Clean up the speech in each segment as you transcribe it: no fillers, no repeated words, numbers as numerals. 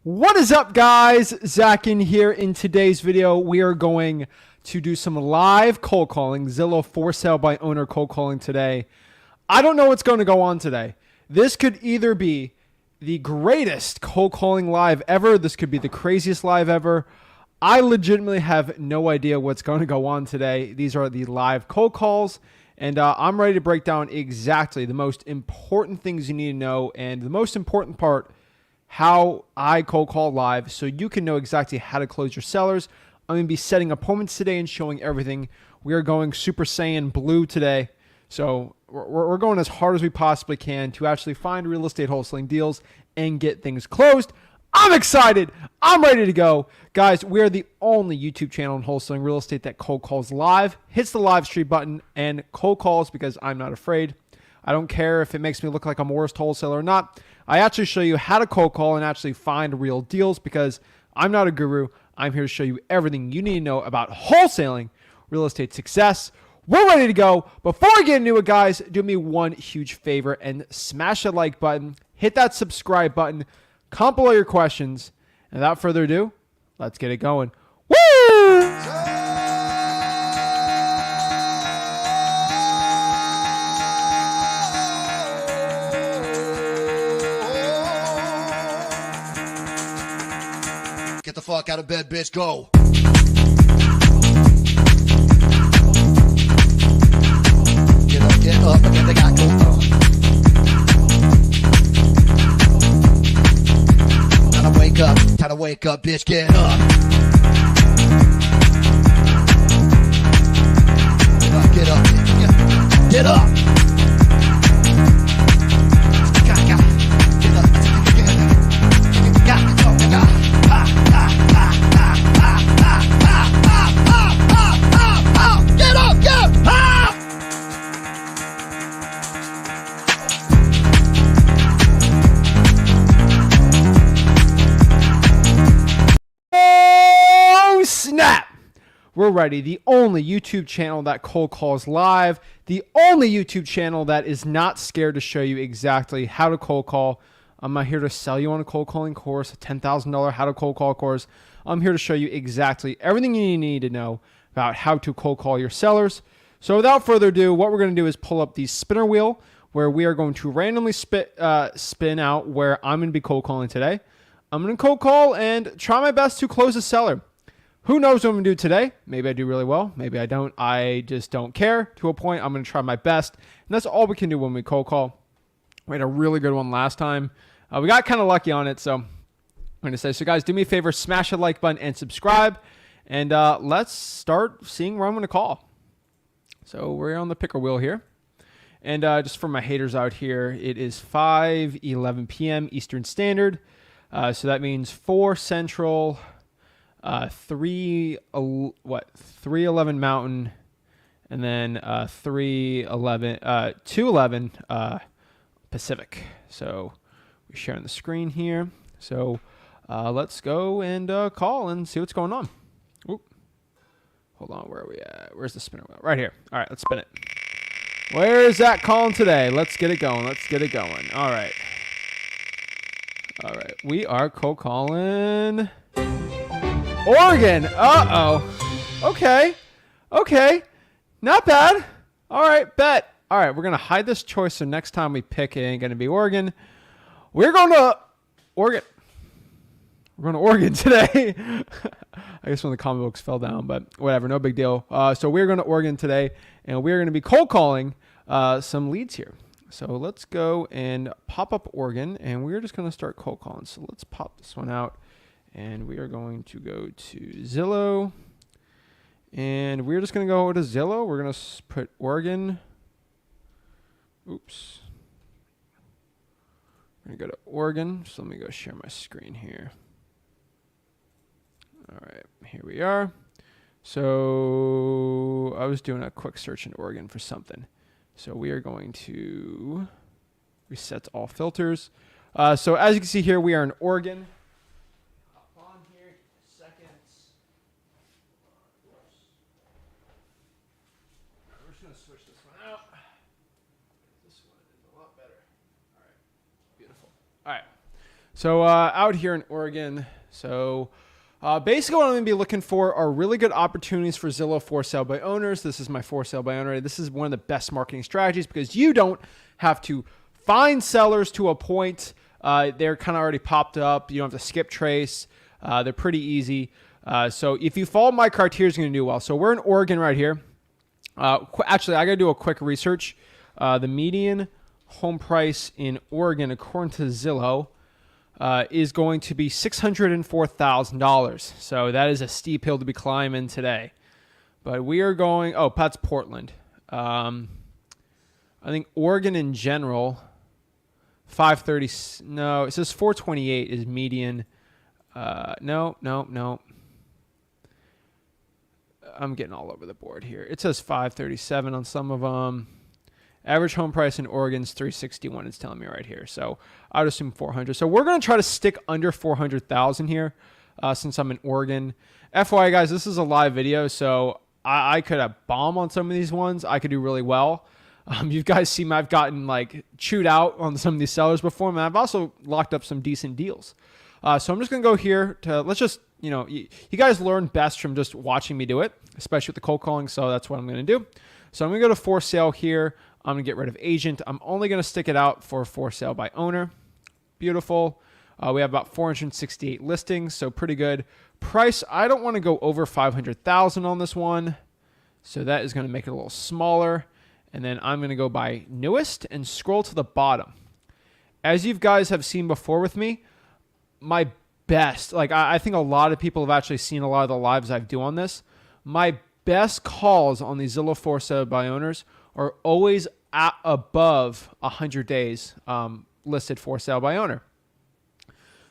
What is up, guys? Zach Ginn here. In today's video, we are going to do some live cold calling, Zillow for sale by owner cold calling today. I don't know what's going to go on today. This could either be the greatest cold calling live ever. This could be the craziest live ever. I legitimately have no idea what's going to go on today. These are the live cold calls, and I'm ready to break down exactly the most important things you need to know, and the most important part, how I cold call live so you can know exactly how to close your sellers. I'm going to be setting appointments today and showing everything. We are going Super Saiyan Blue today. So we're going as hard as we possibly can to actually find real estate wholesaling deals and get things closed. I'm excited. I'm ready to go. Guys, we're the only YouTube channel in wholesaling real estate that cold calls live, hits the live stream button, and cold calls because I'm not afraid. I don't care if it makes me look like I'm a worst wholesaler or not. I actually show you how to cold call and actually find real deals because I'm not a guru. I'm here to show you everything you need to know about wholesaling real estate success. We're ready to go. Before I get into it, guys, do me one huge favor and smash that like button, hit that subscribe button, comment below your questions, and without further ado, let's get it going. Woo! Get the fuck out of bed, bitch. Go. Get up, again, they got go. Time to wake up, bitch. Get up. Get up, bitch. Get up. We're ready. The only YouTube channel that cold calls live. The only YouTube channel that is not scared to show you exactly how to cold call. I'm not here to sell you on a cold calling course, a $10,000 how to cold call course. I'm here to show you exactly everything you need to know about how to cold call your sellers. So without further ado, what we're going to do is pull up the spinner wheel where we are going to randomly spin out where I'm going to be cold calling today. I'm going to cold call and try my best to close a seller. Who knows what I'm going to do today? Maybe I do really well. Maybe I don't. I just don't care. To a point, I'm going to try my best. And that's all we can do when we cold call. We had a really good one last time. We got kind of lucky on it. So I'm going to say, so guys, do me a favor, smash the like button and subscribe. And let's start seeing where I'm going to call. So we're on the picker wheel here. And just for my haters out here, it is 5:11 p.m. Eastern Standard. So that means 4 Central... 3:11 Mountain, and then 2:11 Pacific. So we're sharing the screen here. So let's go and call and see what's going on. Oop. Hold on, where are we at? Where's the spinner wheel? Right here. All right, let's spin it. Where is that calling today? Let's get it going. Let's get it going. All right. All right. We are cold calling Oregon. Uh-oh. Okay. Okay. Not bad. All right. Bet. All right. We're going to hide this choice so next time we pick it ain't going to be Oregon. We're going to Oregon. We're going to Oregon today. I guess when the comic books fell down, but whatever. No big deal. So we're going to Oregon today, and we're going to be cold calling some leads here. So let's go and pop up Oregon, and we're just going to start cold calling. So let's pop this one out. And we are going to go to Zillow. And we're just going to go to Zillow. We're going to put Oregon. Oops. We're going to go to Oregon. So let me go share my screen here. All right. Here we are. So I was doing a quick search in Oregon for something. So we are going to reset all filters. So as you can see here, we are in Oregon. Switch this one out. This one is a lot better. All right. Beautiful. All right. So out here in Oregon, so basically what I'm going to be looking for are really good opportunities for Zillow for sale by owners. This is my for sale by owner. This is one of the best marketing strategies because you don't have to find sellers to a point. They're kind of already popped up. You don't have to skip trace. They're pretty easy. So if you follow my criteria, you're going to do well. So we're in Oregon right here. Actually, I got to do a quick research. The median home price in Oregon, according to Zillow, is going to be $604,000. So that is a steep hill to be climbing today. But we are going, oh, that's Portland. I think Oregon in general, 530, no, it says 428 is median. No. I'm getting all over the board here. It says 537 on some of them. Average home price in Oregon is 361. It's telling me right here. So I would assume 400. So we're going to try to stick under 400,000 here since I'm in Oregon. FYI, guys, this is a live video, so I could have bomb on some of these ones. I could do really well. You guys see me, I've gotten like chewed out on some of these sellers before, and I've also locked up some decent deals. So I'm just going to go here to, let's just, you guys learn best from just watching me do it, especially with the cold calling. So that's what I'm going to do. So I'm going to go to for sale here. I'm going to get rid of agent. I'm only going to stick it out for sale by owner. Beautiful. We have about 468 listings, so pretty good. Price, I don't want to go over 500,000 on this one. So that is going to make it a little smaller. And then I'm going to go by newest and scroll to the bottom. As you guys have seen before with me, my best, like I think a lot of people have actually seen a lot of the lives I do on this. My best calls on these Zillow for sale by owners are always at above 100 days listed for sale by owner.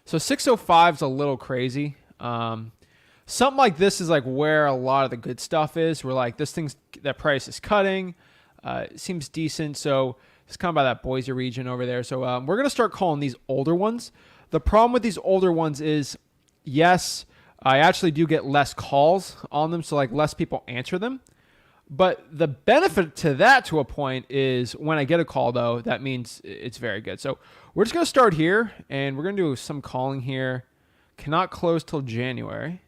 So 605 is a little crazy. Something like this is like where a lot of the good stuff is. We're like, that price is cutting. It seems decent. So it's kind of by that Boise region over there. So we're going to start calling these older ones. The problem with these older ones is, yes, I actually do get less calls on them. So like less people answer them. But the benefit to that to a point is when I get a call, though, that means it's very good. So we're just going to start here, and we're going to do some calling here. Cannot close till January.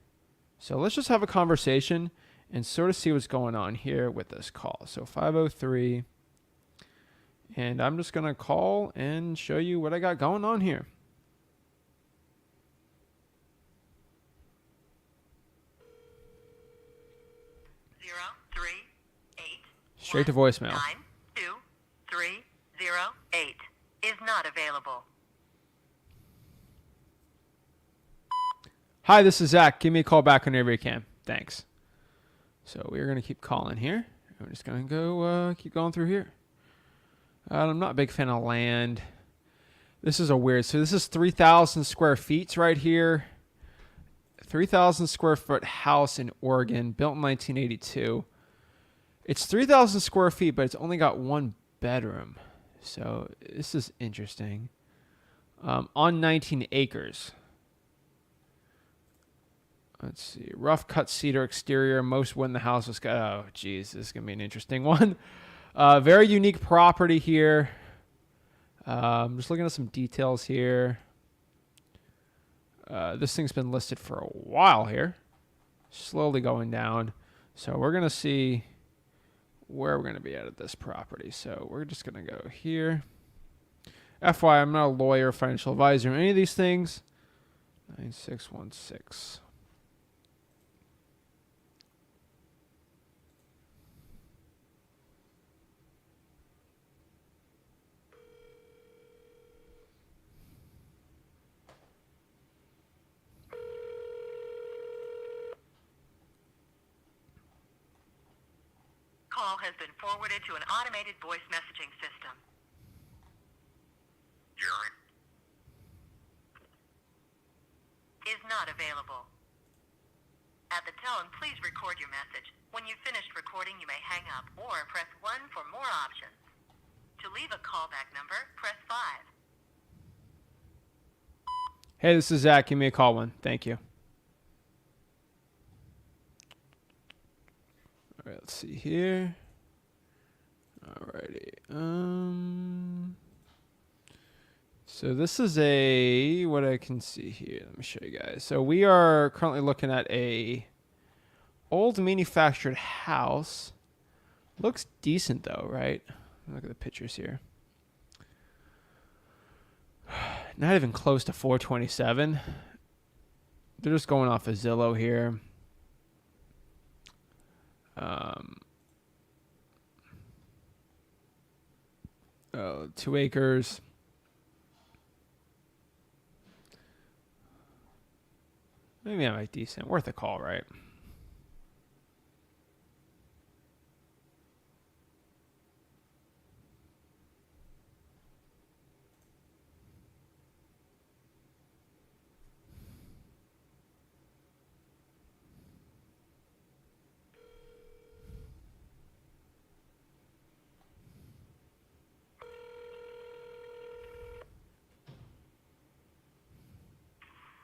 So let's just have a conversation and sort of see what's going on here with this call. So 503, and I'm just going to call and show you what I got going on here. Straight to voicemail. 92308 is not available. Hi, this is Zach. Give me a call back whenever you can. Thanks. So we're going to keep calling here. I'm just going to go keep going through here. I'm not a big fan of land. This is a weird. So this is 3,000 square feet right here. 3,000 square foot house in Oregon, built in 1982. It's 3,000 square feet, but it's only got one bedroom. So this is interesting. On 19 acres. Let's see. Rough cut cedar exterior. Most when the house was cut. Oh, geez. This is going to be an interesting one. Very unique property here. Just looking at some details here. This thing's been listed for a while here. Slowly going down. So we're going to see where we're going to be at this property. So we're just going to go here. FYI, I'm not a lawyer, financial advisor, any of these things. 9616. Call has been forwarded to an automated voice messaging system. Jerry is not available. At the tone, please record your message. When you've finished recording, you may hang up or press 1 for more options. To leave a callback number, press 5. Hey, this is Zach. Give me a call one. Thank you. All right, let's see here. Alrighty. Let's So this is what I can see here. Let me show you guys. So we are currently looking at a old manufactured house. Looks decent though, right? Look at the pictures here. Not even close to 427. They're just going off of Zillow here. 2 acres. Maybe I'm like decent. Worth a call, right?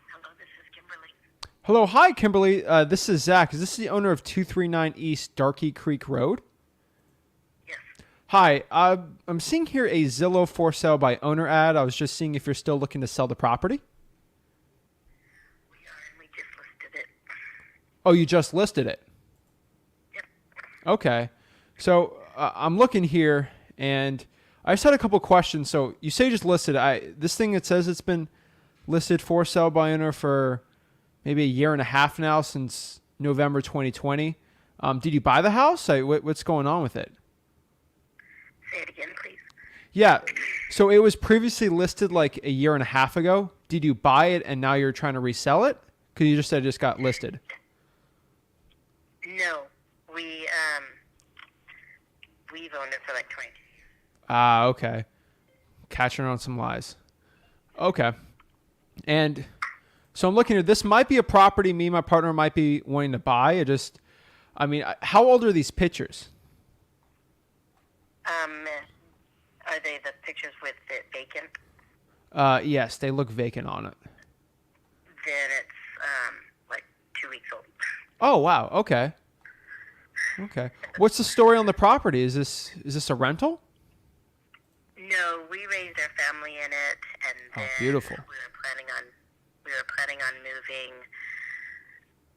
Hello, this is Kimberly. Hello, hi Kimberly. This is Zach. Is this the owner of 239 East Darky Creek Road? Yes. Hi. I'm seeing here a Zillow for sale by owner ad. I was just seeing if you're still looking to sell the property. We are, and we just listed it. Oh, you just listed it. Yep. Okay. So I'm looking here, and I just had a couple questions. So you say you just listed. This thing, it says it's been listed for sale by owner for maybe a year and a half now, since November 2020. Did you buy the house? What's going on with it? Say it again, please. Yeah. So it was previously listed like a year and a half ago. Did you buy it and now you're trying to resell it? Because you just said it just got listed. No, we've owned it for like 20 years. Ah, okay. Catching on some lies. Okay. And so I'm looking at this. Might be a property me and my partner might be wanting to buy. How old are these pictures? Are they the pictures with it vacant? Yes, they look vacant on it. Then it's like 2 weeks old. Oh, wow. Okay. Okay. What's the story on the property? Is this a rental? No, we raised our family in it, and then beautiful. we were planning on moving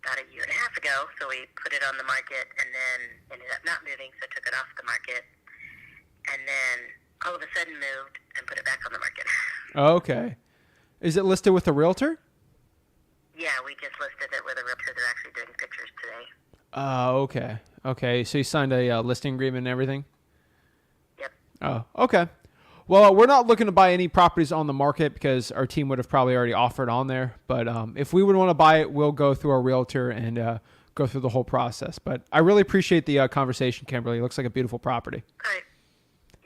about a year and a half ago. So we put it on the market, and then ended up not moving, so took it off the market, and then all of a sudden moved and put it back on the market. Okay. Is it listed with a realtor? Yeah, we just listed it with a realtor. They're actually doing pictures today. Oh, okay. Okay. So you signed a listing agreement and everything? Yep. Oh, okay. Well, we're not looking to buy any properties on the market because our team would have probably already offered on there. But if we would want to buy it, we'll go through our realtor and go through the whole process. But I really appreciate the conversation, Kimberly. It looks like a beautiful property. All right.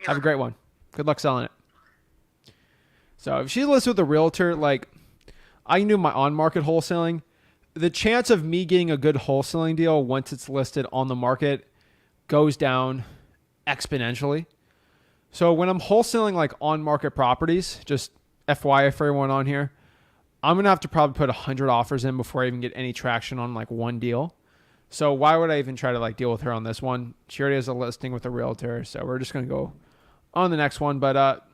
Have a great one. Good luck selling it. So if she lists with a realtor, like I can do my on-market wholesaling, the chance of me getting a good wholesaling deal once it's listed on the market goes down exponentially. So when I'm wholesaling like on-market properties, just FYI for everyone on here, I'm going to have to probably put 100 offers in before I even get any traction on like one deal. So why would I even try to like deal with her on this one? She already has a listing with a realtor. So we're just going to go on the next one. But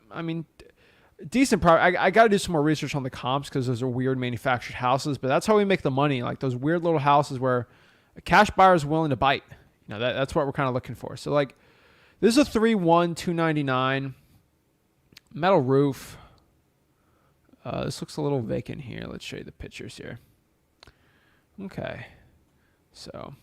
decent product. I got to do some more research on the comps because those are weird manufactured houses, but that's how we make the money. Like those weird little houses where a cash buyer is willing to bite. That's what we're kind of looking for. So like this is a 3-1, 299 metal roof. This looks a little vacant here. Let's show you the pictures here. Okay. So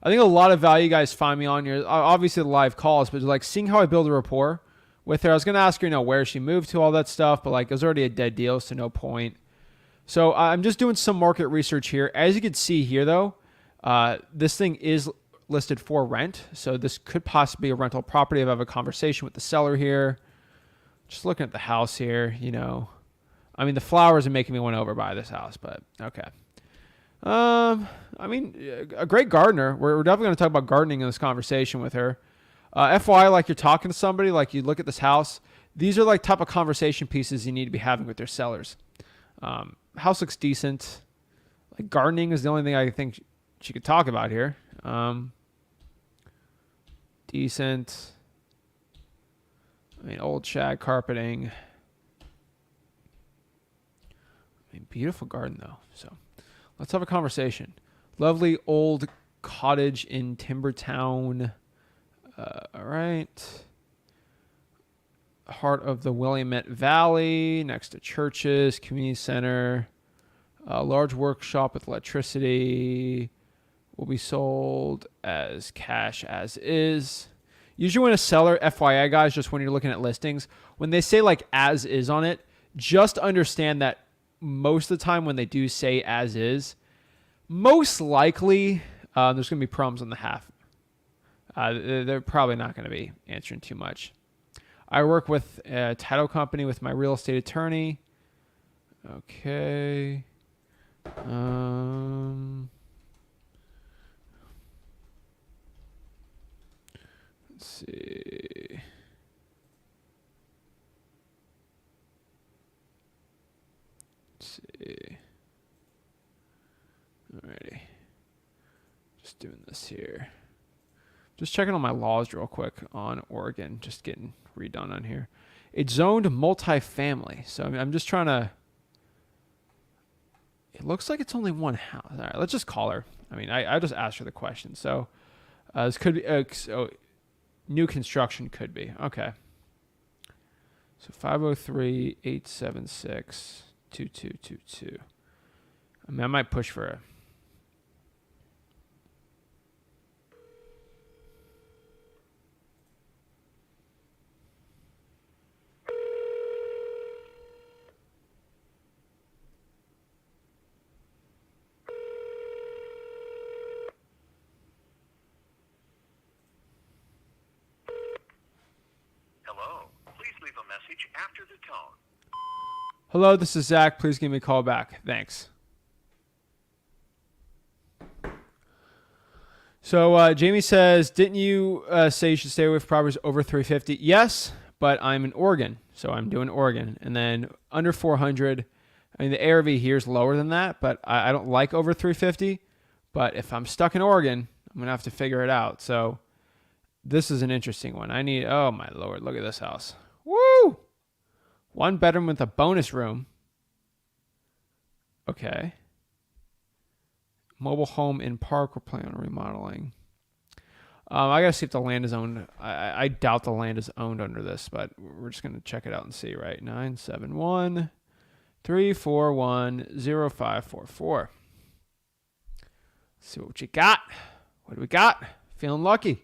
I think a lot of value you guys find me on here. Obviously the live calls, but like seeing how I build a rapport with her. I was going to ask her, where she moved to, all that stuff, but like it was already a dead deal, so no point. So I'm just doing some market research here. As you can see here, though, this thing is listed for rent. So this could possibly be a rental property. I have a conversation with the seller here. Just looking at the house here, the flowers are making me want to overbuy this house, but okay. A great gardener. We're definitely going to talk about gardening in this conversation with her. FYI, like you're talking to somebody, like you look at this house, these are like type of conversation pieces you need to be having with their sellers. House looks decent. Like gardening is the only thing I think she could talk about here. Decent. Old shag carpeting. I mean, beautiful garden though. So let's have a conversation. Lovely old cottage in Timbertown. All right. Heart of the Willamette Valley, next to churches, community center, a large workshop with electricity. Will be sold as cash as is. Usually when a seller, FYI guys, just when you're looking at listings, when they say like as is on it, just understand that most of the time when they do say as is, most likely there's going to be problems on the half. They're probably not going to be answering too much. I work with a title company with my real estate attorney. Okay. Let's see. Alrighty. Just doing this here. Just checking on my laws real quick on Oregon. Just getting redone on here. It's zoned multifamily. So I'm just trying to... It looks like it's only one house. All right, let's just call her. I mean, I just asked her the question. So this could be... so new construction could be. Okay. So 503-876-2222. I mean, I might push for a... Hello. Please leave a message after the tone. Hello, this is Zach. Please give me a call back. Thanks. So Jamie says, didn't you say you should stay away from properties over 350? Yes, but I'm in Oregon, so I'm doing Oregon. And then under 400, I mean, the ARV here is lower than that, but I don't like over 350. But if I'm stuck in Oregon, I'm going to have to figure it out. So this is an interesting one. I need, oh my Lord, look at this house. Woo! 1 bedroom with a bonus room. Okay. Mobile home in park. We're planning on remodeling. I gotta see if the land is owned. I doubt the land is owned under this, but we're just gonna check it out and see. Right, 971-341-0544. See what you got. What do we got? Feeling lucky.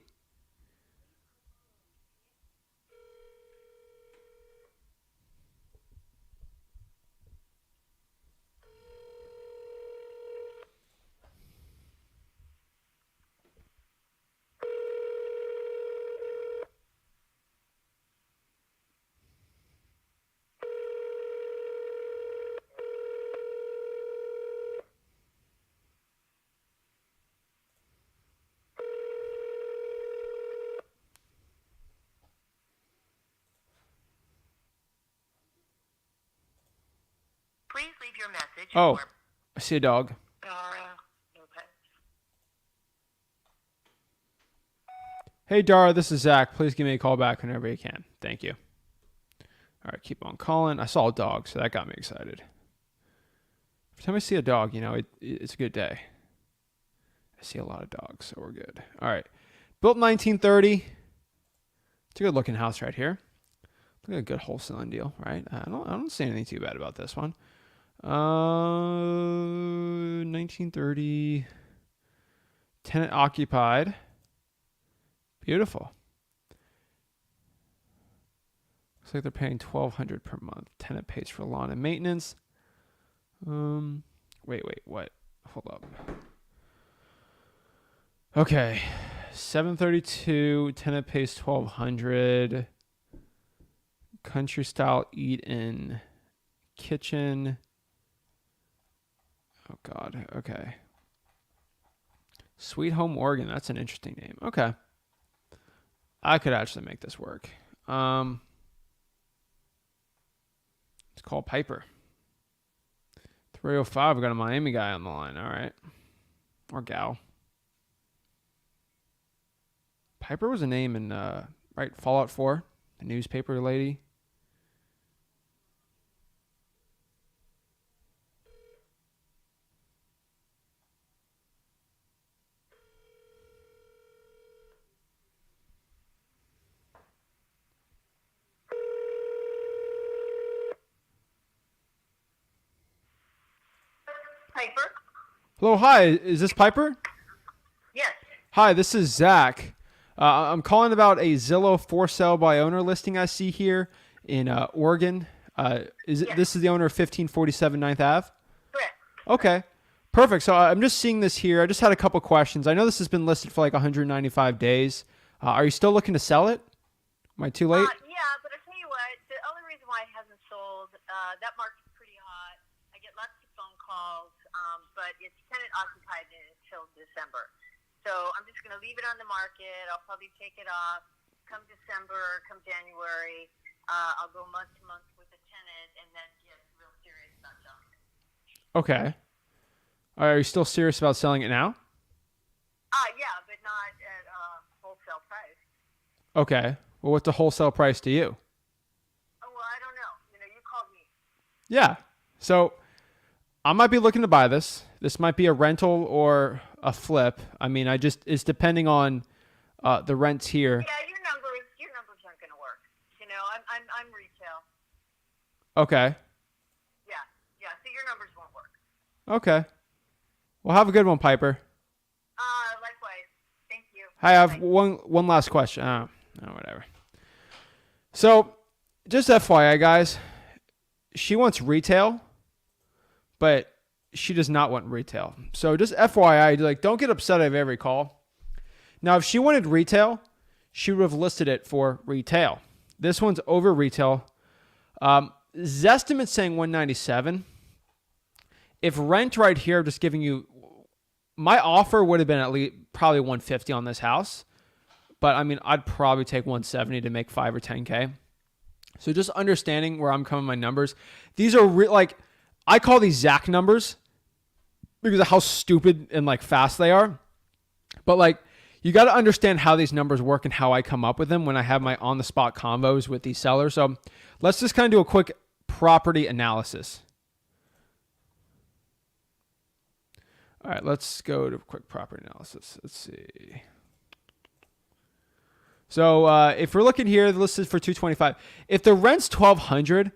Please leave your message Oh, for I see a dog. Dara Lopez. Hey, Dara, this is Zach. Please give me a call back whenever you can. Thank you. All right, keep on calling. I saw a dog, so that got me excited. Every time I see a dog, you know, it's a good day. I see a lot of dogs, so we're good. All right. Built in 1930. It's a good-looking house right here. Look at a good wholesaling deal, right? I don't see anything too bad about this one. 1930. Tenant occupied. Beautiful. Looks like they're paying $1,200 per month. Tenant pays for lawn and maintenance. Wait, what? Hold up. Okay, 732. Tenant pays $1,200. Country style eat-in kitchen. Oh God. Okay. Sweet Home Oregon. That's an interesting name. Okay. I could actually make this work. Let's call Piper. 305. We got a Miami guy on the line. All right. Or gal. Piper was a name in right, Fallout 4, the newspaper lady. Piper? Hello, hi. Is this Piper? Yes. Hi, this is Zach. I'm calling about a Zillow for sale by owner listing I see here in Oregon. This is the owner of 1547 9th Ave? Correct. Okay, perfect. So I'm just seeing this here. I just had a couple questions. I know this has been listed for like 195 days. Are you still looking to sell it? Am I too late? Yeah, but I tell you what, the only reason why it hasn't sold, that market's pretty hot. I get lots of phone calls, but it's tenant occupied until December. So I'm just going to leave it on the market. I'll probably take it off. Come December, come January, I'll go month to month with the tenant and then get real serious about selling it. Okay. Are you still serious about selling it now? Yeah, but not at wholesale price. Okay. Well, what's the wholesale price to you? Oh, well, I don't know. You called me. Yeah. So I might be looking to buy this. This might be a rental or a flip. I mean, it's depending on the rents here. Yeah, your numbers aren't going to work. I'm retail. Okay. Yeah. So your numbers won't work. Okay. Well, have a good one, Piper. Likewise. Thank you. I have one last question. Whatever. So, just FYI, guys, she wants retail, but she does not want retail. So, just FYI, don't get upset at every call. Now, if she wanted retail, she would have listed it for retail. This one's over retail. Zestimate's saying 197. If rent right here, just giving you, my offer would have been at least probably 150 on this house. But I mean, I'd probably take 170 to make 5 or 10K. So just understanding where I'm coming with my numbers. These are I call these Zach numbers because of how stupid and fast they are. But you got to understand how these numbers work and how I come up with them when I have my on the spot combos with these sellers. So let's just kind of do a quick property analysis. All right, let's go to quick property analysis. Let's see. So if we're looking here, the list is for 225. If the rent's 1,200,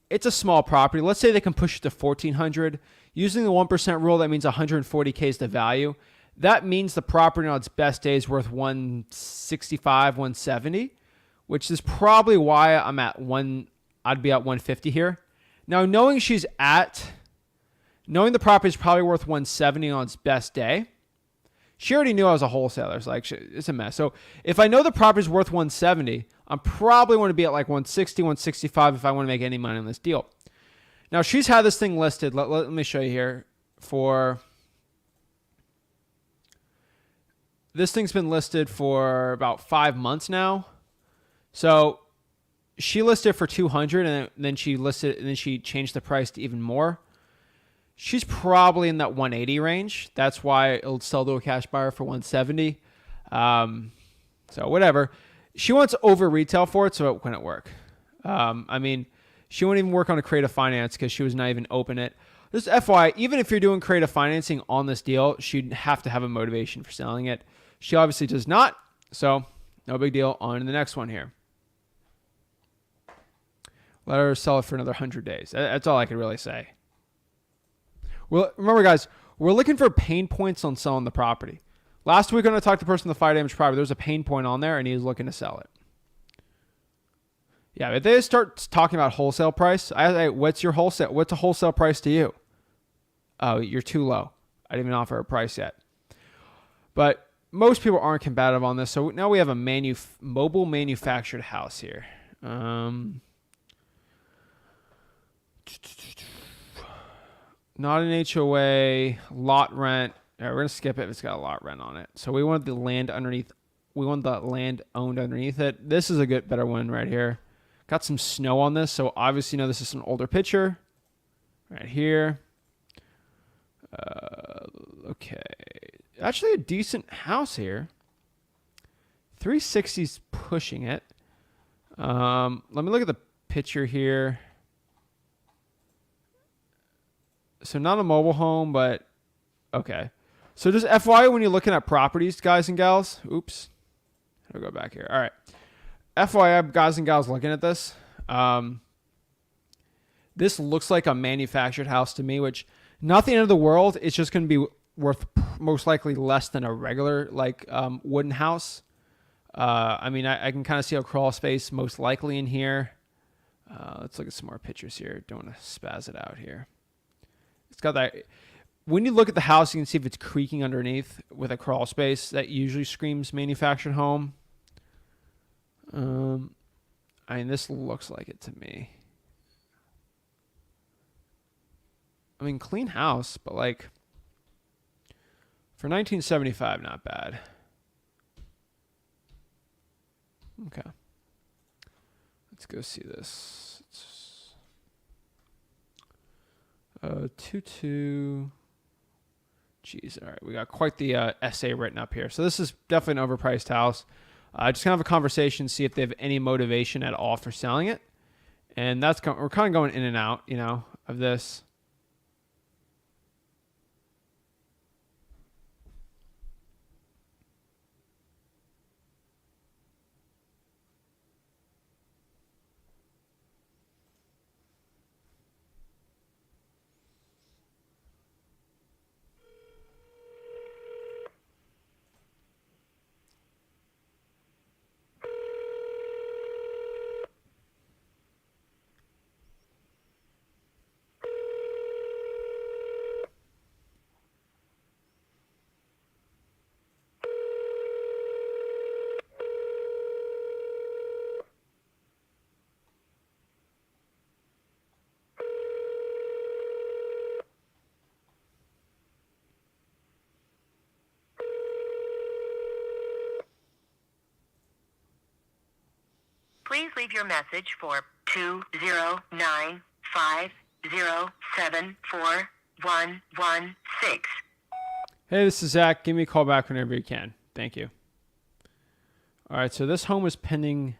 it's a small property. Let's say they can push it to 1,400. Using the 1% rule, that means 140K is the value. That means the property on its best day is worth 165, 170, which is probably why I'd be at 150 here. Now, knowing the property is probably worth 170 on its best day, she already knew I was a wholesaler. It's a mess. So if I know the property is worth 170, I'm probably want to be at 160, 165 if I want to make any money on this deal. Now, she's had this thing listed. Let me show you here. This thing's been listed for about 5 months now. So she listed for 200 and then she changed the price to even more. She's probably in that 180 range. That's why it'll sell to a cash buyer for 170. So whatever. She wants over retail for it, so it couldn't work. She wouldn't even work on a creative finance because she was not even open it. Just FYI, even if you're doing creative financing on this deal, she'd have to have a motivation for selling it. She obviously does not, so no big deal. On to the next one here. Let her sell it for another 100 days. That's all I can really say. Well, remember, guys, we're looking for pain points on selling the property. Last week when I talked to the person on the fire damage property, there was a pain point on there, and he was looking to sell it. Yeah, if they start talking about wholesale price, what's a wholesale price to you? Oh, you're too low. I didn't even offer a price yet. But most people aren't combative on this, so now we have a mobile manufactured house here. Not an HOA, lot rent. We're going to skip it if it's got a lot rent on it. So we want the land underneath. We want the land owned underneath it. This is a better one right here. Got some snow on this. So obviously, this is an older picture right here. Okay. Actually a decent house here. 360's pushing it. Let me look at the picture here. So not a mobile home, but okay. So just FYI, when you're looking at properties, guys and gals, oops, I'll go back here. All right. FYI, guys and gals looking at this. This looks like a manufactured house to me, which Not the end of the world. It's just going to be worth most likely less than a regular like wooden house. I mean, I can kind of see a crawl space most likely in here. Let's look at some more pictures here. Don't want to spaz it out here. It's got that. When you look at the house, you can see if it's creaking underneath with a crawl space. That usually screams manufactured home. I mean, this looks like it to me. I mean, clean house, but like for 1975, not bad. Okay. Let's go see this. It's 22. Jeez, all right. We got quite the essay written up here. So this is definitely an overpriced house. Just kind of have a conversation, see if they have any motivation at all for selling it. And that's we're kind of going in and out, you know, of this. Please leave your message for 209-507-4116. Hey, this is Zach. Give me a call back whenever you can. Thank you. All right, so this home was pending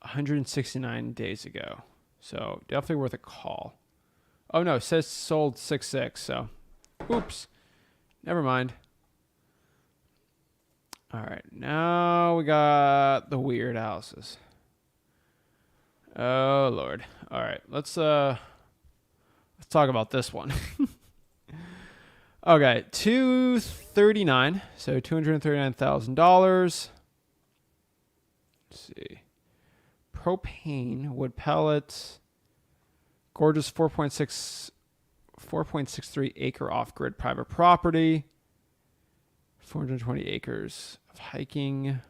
169 days ago. So definitely worth a call. Oh, no, it says sold 6/6, so oops. Never mind. All right, now we got the weird houses. Oh, Lord. All right, let's talk about this one. Okay, 239, so $239,000. Let's see. Propane, wood pellets, gorgeous 4.63 acre off-grid private property, 420 acres of hiking.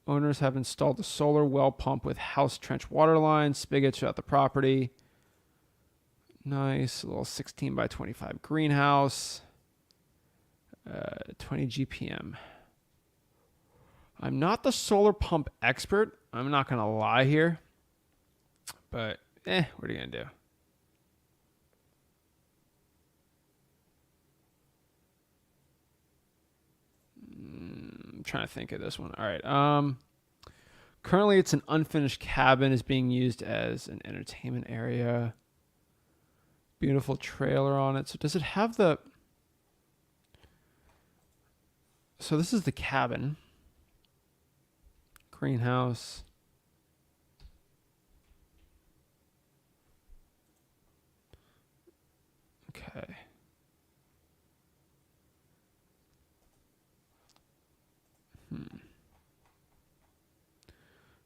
Owners have installed a solar well pump with house trench water lines, spigots throughout the property. Nice little 16 by 25 greenhouse. 20 GPM. I'm not the solar pump expert. I'm not going to lie here. But, what are you going to do? I'm trying to think of this one. All right. Currently, it's an unfinished cabin. Is being used as an entertainment area. Beautiful trailer on it. So does it have the... So this is the cabin. Greenhouse. Okay.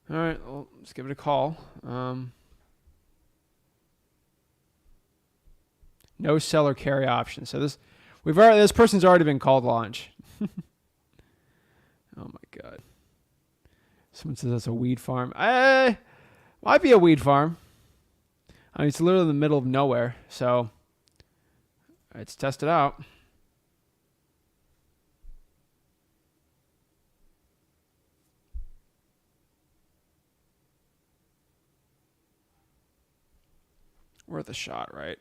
All right, well, let's give it a call. No seller carry option. So this person's already been called launch. Oh my God. Someone says that's a weed farm. Might be a weed farm. I mean, it's literally in the middle of nowhere. So let's test it out. Worth a shot, right?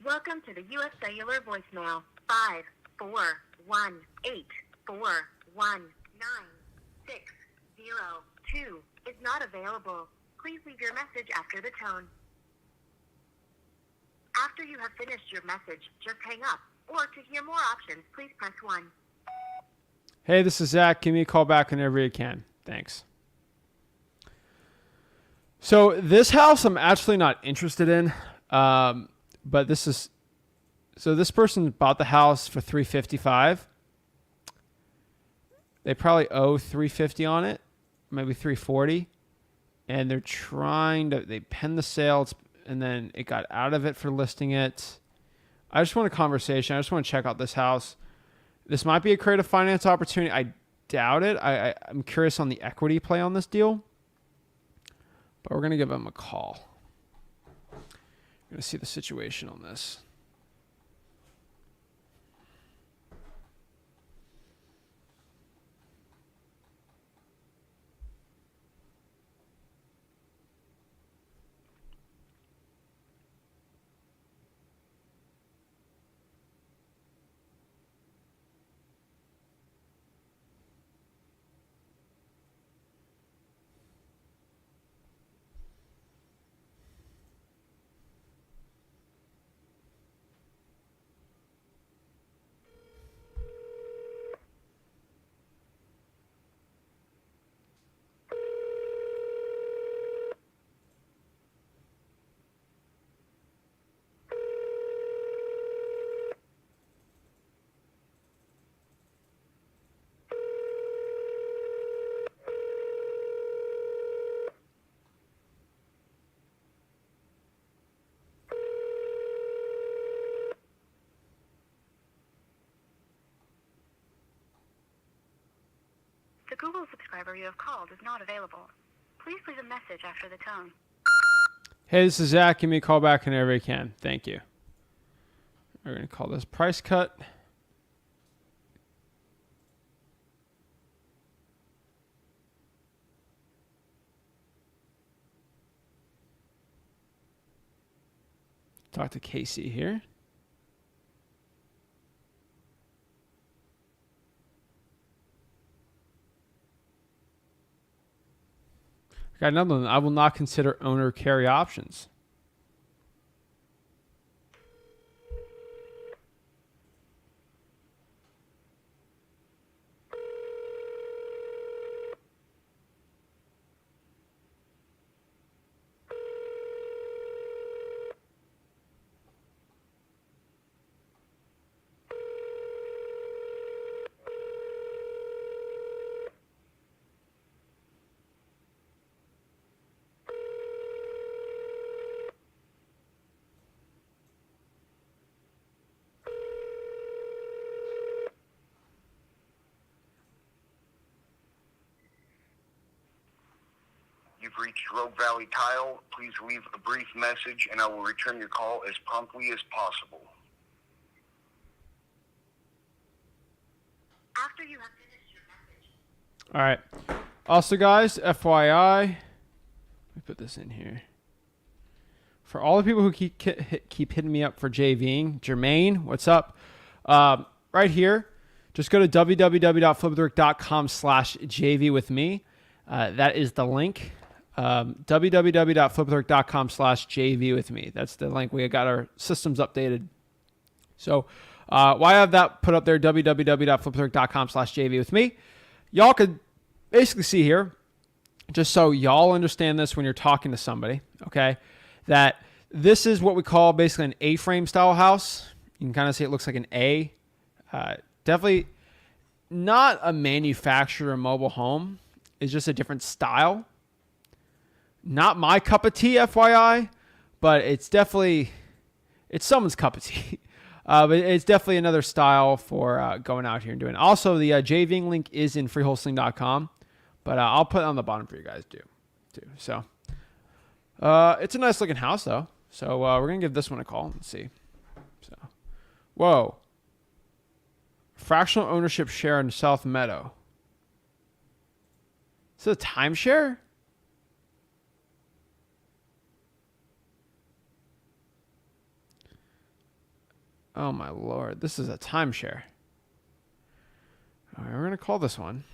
Welcome to the U.S. Cellular voicemail. 54184196002 is not available. Please leave your message after the tone. After you have finished your message, just hang up. Or to hear more options, please press 1. Hey, this is Zach. Give me a call back whenever you can. Thanks. So this house I'm actually not interested in, but this person bought the house for $355. They probably owe $350 on it, maybe $340, and they penned the sale, and then it got out of it for listing it. I just want a conversation. I just want to check out this house. This might be a creative finance opportunity. I doubt it. I'm curious on the equity play on this deal, but we're going to give them a call. We're going to see the situation on this. The Google subscriber you have called is not available. Please leave a message after the tone. Hey, this is Zach. Give me a call back whenever you can. Thank you. We're going to call this price cut. Talk to Casey here. Got another one. I will not consider owner carry options. You've reached Rogue Valley Tile. Please leave a brief message, and I will return your call as promptly as possible. After you have finished your message. All right. Also, guys, FYI, let me put this in here. For all the people who keep hitting me up for JVing, Jermaine, what's up? Right here, just go to www.flipwithrick.com/JV with me. That is the link. www.flipwithrick.com/JV with me. That's the link. We got our systems updated. So why I have that put up there, www.flipwithrick.com/JV with me. Y'all could basically see here, just so y'all understand this when you're talking to somebody, okay, that this is what we call basically an A-frame style house. You can kind of see it looks like an A. Definitely not a manufacturer mobile home. It's just a different style. Not my cup of tea, FYI, but it's someone's cup of tea. But it's definitely another style for going out here and doing. Also, the JVing link is in freewholesaling.com, but I'll put it on the bottom for you guys too. So it's a nice looking house though. So we're gonna give this one a call and see. So, whoa, fractional ownership share in South Meadow. Is it a timeshare? Oh my Lord, this is a timeshare. All right, we're going to call this one.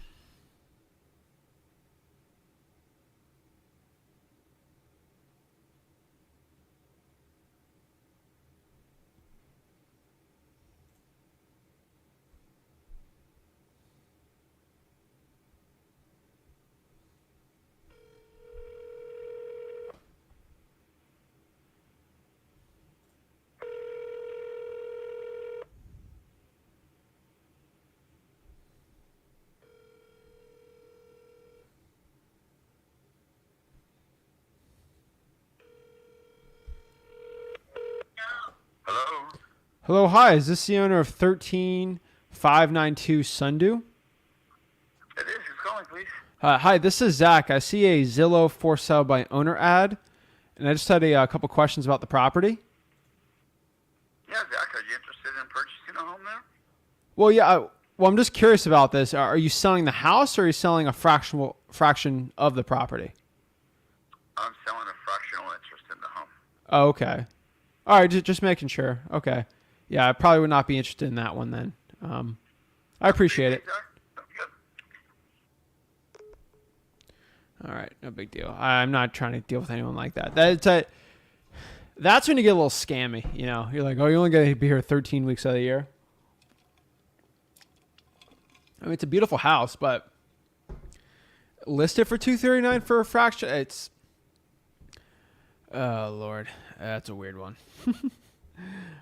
Hello, hi. Is this the owner of 13592 Sundu? It is. Who's calling, please? Hi, this is Zach. I see a Zillow for sale by owner ad, and I just had a couple questions about the property. Yeah, Zach, are you interested in purchasing a home there? Well, yeah. Well, I'm just curious about this. Are you selling the house, or are you selling a fraction of the property? I'm selling a fractional interest in the home. Oh, okay. All right, just making sure. Okay. Yeah, I probably would not be interested in that one then. I appreciate it. Zach? Sounds good. All right, no big deal. I'm not trying to deal with anyone like that. That's when you get a little scammy. You know, you're like, oh, you only got to be here 13 weeks out of the year. I mean, it's a beautiful house, but listed for $239 for a fraction. It's, oh Lord, that's a weird one.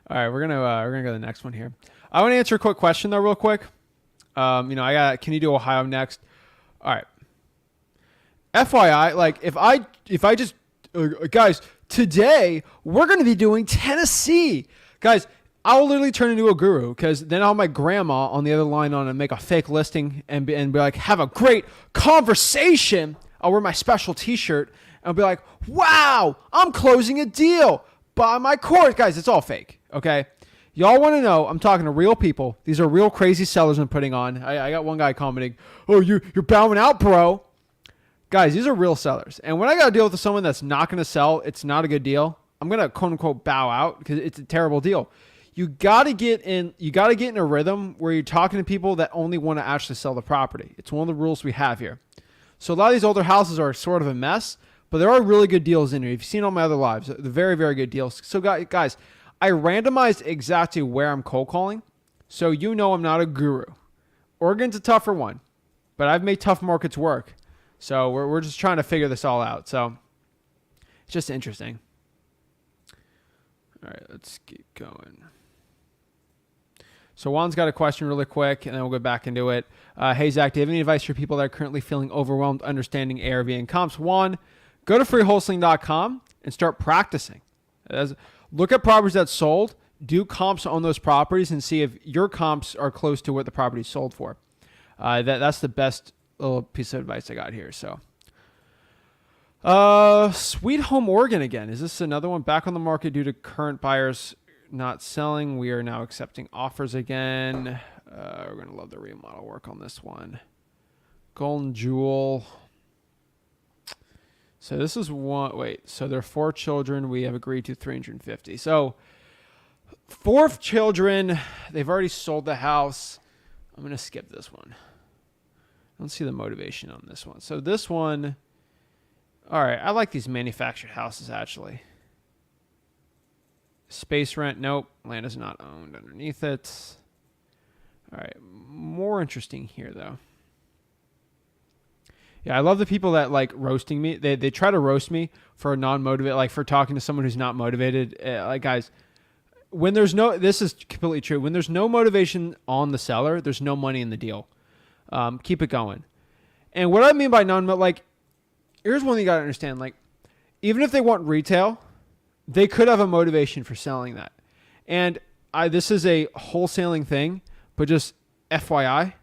All right, we're gonna go to the next one here. I want to answer a quick question though, real quick. Can you do Ohio next? All right. FYI, like if I just guys, today we're going to be doing Tennessee. Guys, I'll literally turn into a guru because then I'll have my grandma on the other line on and make a fake listing and be like, have a great conversation. I'll wear my special t-shirt and I'll be like, wow, I'm closing a deal. Buy my course. Guys, it's all fake, okay? Y'all want to know, I'm talking to real people. These are real crazy sellers I'm putting on. I got one guy commenting, oh, you're bowing out, bro. Guys, these are real sellers. And when I got to deal with someone that's not going to sell, it's not a good deal. I'm going to quote unquote bow out because it's a terrible deal. You got to get in a rhythm where you're talking to people that only want to actually sell the property. It's one of the rules we have here. So a lot of these older houses are sort of a mess, but there are really good deals in here. If you've seen all my other lives, they're very, very good deals. So guys, I randomized exactly where I'm cold calling. So you know I'm not a guru. Oregon's a tougher one, but I've made tough markets work. So we're just trying to figure this all out. So it's just interesting. All right, let's keep going. So Juan's got a question really quick, and then we'll go back into it. Hey, Zach, do you have any advice for people that are currently feeling overwhelmed understanding ARV and comps? Juan, go to freewholesaling.com and start practicing. Look at properties that sold, do comps on those properties, and see if your comps are close to what the property sold for. That's the best little piece of advice I got here. So, Sweet Home Oregon again. Is this another one back on the market due to current buyers not selling? We are now accepting offers again. We're going to love the remodel work on this one. Golden Jewel. So this is one. Wait, so there are 4 children. We have agreed to 350. So 4 children. They've already sold the house. I'm going to skip this one. I don't see the motivation on this one. So this one, all right, I like these manufactured houses actually. Space rent, nope. Land is not owned underneath it. All right, more interesting here though. Yeah, I love the people that like roasting me. They try to roast me for non-motivated, like for talking to someone who's not motivated. Like guys, when there's no, this is completely true. When there's no motivation on the seller, there's no money in the deal. Keep it going. And what I mean by like, here's one thing you got to understand. Like, even if they want retail, they could have a motivation for selling that. And this is a wholesaling thing, but just FYI.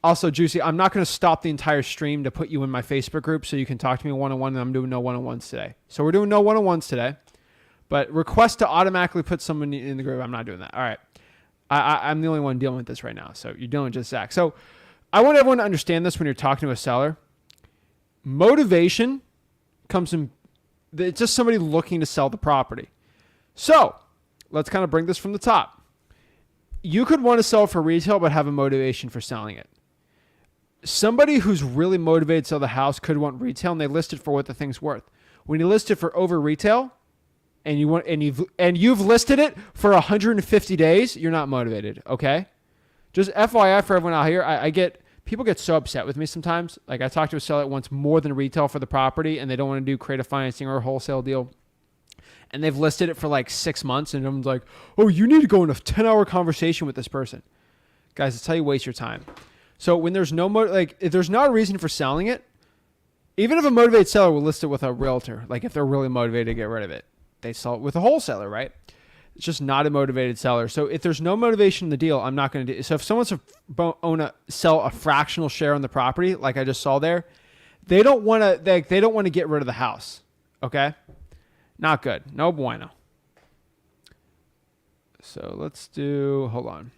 Also, Juicy, I'm not going to stop the entire stream to put you in my Facebook group so you can talk to me one-on-one, and I'm doing no one-on-ones today. So we're doing no one-on-ones today. But request to automatically put someone in the group, I'm not doing that. All right. I'm the only one dealing with this right now. So you're dealing with just Zach. So I want everyone to understand this when you're talking to a seller. Motivation comes from, it's just somebody looking to sell the property. So let's kind of bring this from the top. You could want to sell for retail, but have a motivation for selling it. Somebody who's really motivated to sell the house could want retail, and they list it for what the thing's worth. When you list it for over retail, and you've listed it for 150 days, you're not motivated, okay? Just FYI for everyone out here, people get so upset with me sometimes. Like I talked to a seller that wants more than retail for the property, and they don't want to do creative financing or a wholesale deal. And they've listed it for like 6 months, and everyone's like, oh, you need to go in a 10-hour conversation with this person. Guys, that's how you waste your time. So when there's no, if there's not a reason for selling it, even if a motivated seller will list it with a realtor, like if they're really motivated to get rid of it, they sell it with a wholesaler, right? It's just not a motivated seller. So if there's no motivation in the deal, I'm not going to do it. So if someone's sell a fractional share on the property, like I just saw there, they don't want to they don't want to get rid of the house. Okay? Not good. No bueno. So let's do, hold on.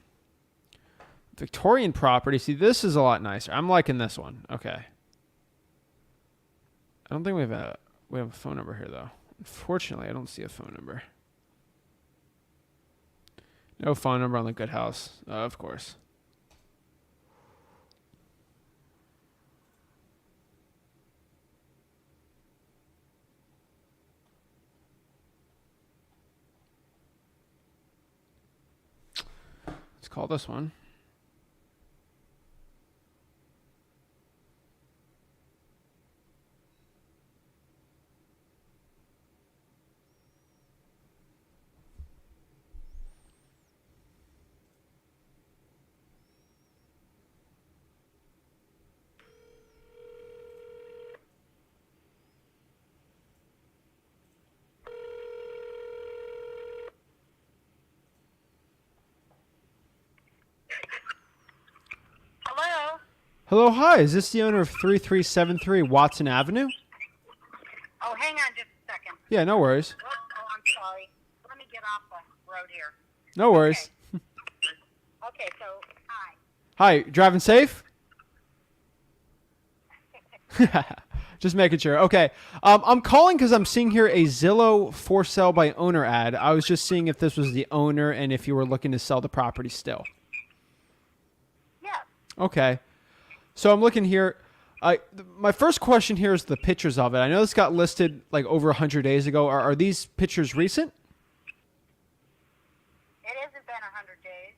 Victorian property. See, this is a lot nicer. I'm liking this one. Okay. I don't think we have a phone number here though. Unfortunately, I don't see a phone number. No phone number on the good house. Of course. Let's call this one. Hello? Hello, hi. Is this the owner of 3373 Watson Avenue? Oh, hang on just a second. Yeah, no worries. Oh, I'm sorry. Let me get off the road here. No worries. Okay, so, hi. Hi, driving safe? Just making sure. Okay. I'm calling because I'm seeing here a Zillow for sale by owner ad. I was just seeing if this was the owner and if you were looking to sell the property still. Yes. Okay. So I'm looking here. My first question here is the pictures of it. I know this got listed like over 100 days ago. Are these pictures recent? It hasn't been 100 days.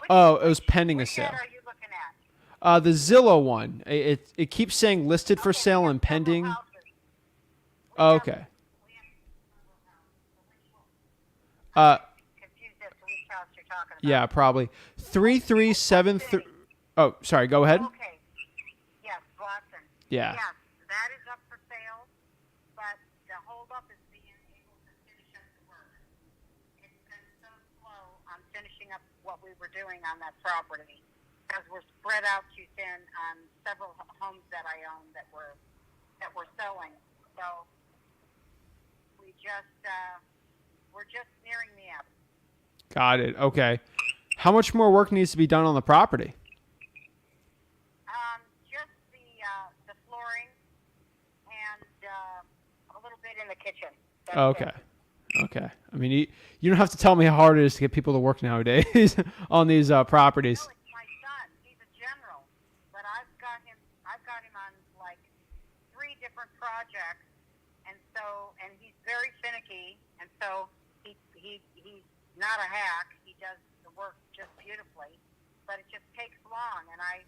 Oh, it was pending a Which sale. ad are you looking at? The Zillow one. It keeps saying listed for sale and pending. Oh, okay. Confused as to which house you're talking about. Yeah, probably. 3373. Oh, sorry. Go ahead. Okay. Yes, Watson. Yeah. Yes, that is up for sale, but the holdup is being able to finish up the work. It's been so slow on finishing up what we were doing on that property because we're spread out too thin on several homes that I own that we're selling. So we're just nearing the end. Got it. Okay. How much more work needs to be done on the property? Just the flooring and a little bit in the kitchen. That's Okay. it. Okay. I mean, you don't have to tell me how hard it is to get people to work nowadays on these properties. No, it's my son. He's a general, but I've got him on like 3 different projects, and he's very finicky, and so he's not a hack. He does the work just beautifully, but it just takes long, and I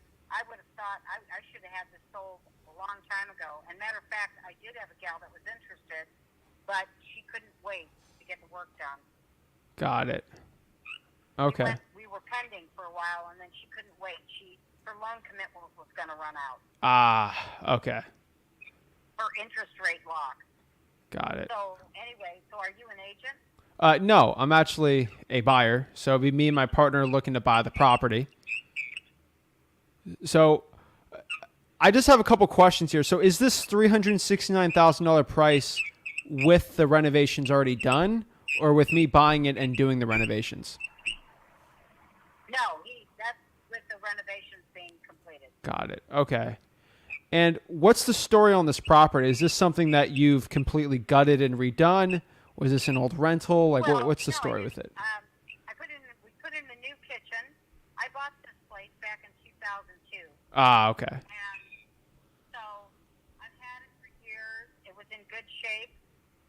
would have thought I should have had this sold a long time ago. And matter of fact, I did have a gal that was interested, but she couldn't wait to get the work done. Got it. Okay. We were pending for a while, and then she couldn't wait. Her loan commitment was going to run out. Okay. Her interest rate lock. Got it. So anyway, are you an agent? No, I'm actually a buyer. So it'd be me and my partner looking to buy the property. So I just have a couple questions here. So is this $369,000 price with the renovations already done, or with me buying it and doing the renovations? No, that's with the renovations being completed. Got it. Okay. And what's the story on this property? Is this something that you've completely gutted and redone? Was this an old rental? Like, what's the story with it? We put in a new kitchen. I bought this place back in 2002. Okay. And so I've had it for years. It was in good shape,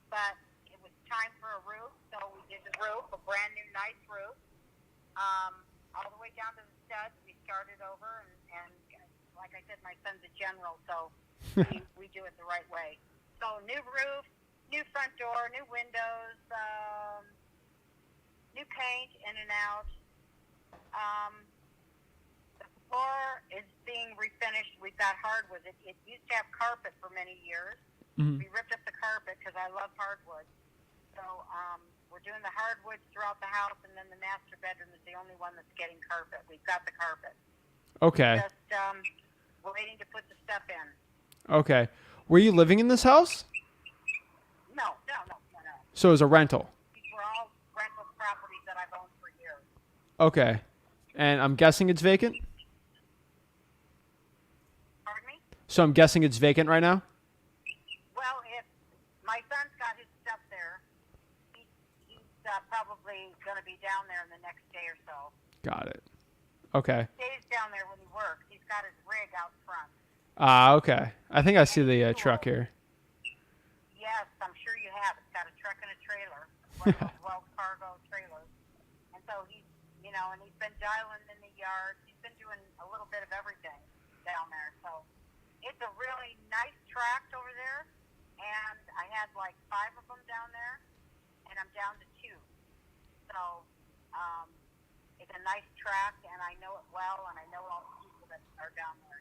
but it was time for a roof. So we did the roof, a brand new, nice roof, all the way down to the studs. We started over, and like I said, my son's a general, so we do it the right way. So new roof, new front door, new windows, new paint in and out. The floor is being refinished. We've got hardwood. It used to have carpet for many years. Mm-hmm. We ripped up the carpet because I love hardwood. So we're doing the hardwoods throughout the house, and then the master bedroom is the only one that's getting carpet. We've got the carpet. Okay. Just waiting to put the stuff in. Okay. Were you living in this house? No. So it was a rental. These were all rental properties that I've owned for years. Okay. And I'm guessing it's vacant? Pardon me? So I'm guessing it's vacant right now? Well, if my son's got his stuff there, he's probably going to be down there in the next day or so. Got it. Okay. He stays down there when he works. He's got his rig out front. Okay. I think I see the truck here. Yes, I'm sure you have. It's got a truck and a trailer, one of those Wells Fargo trailers. And so he's, and he's been dialing in the yard. He's been doing a little bit of everything down there. So it's a really nice tract over there. And I had like 5 of them down there, and I'm down to 2. So it's a nice tract, and I know it well, and I know all the people that are down there,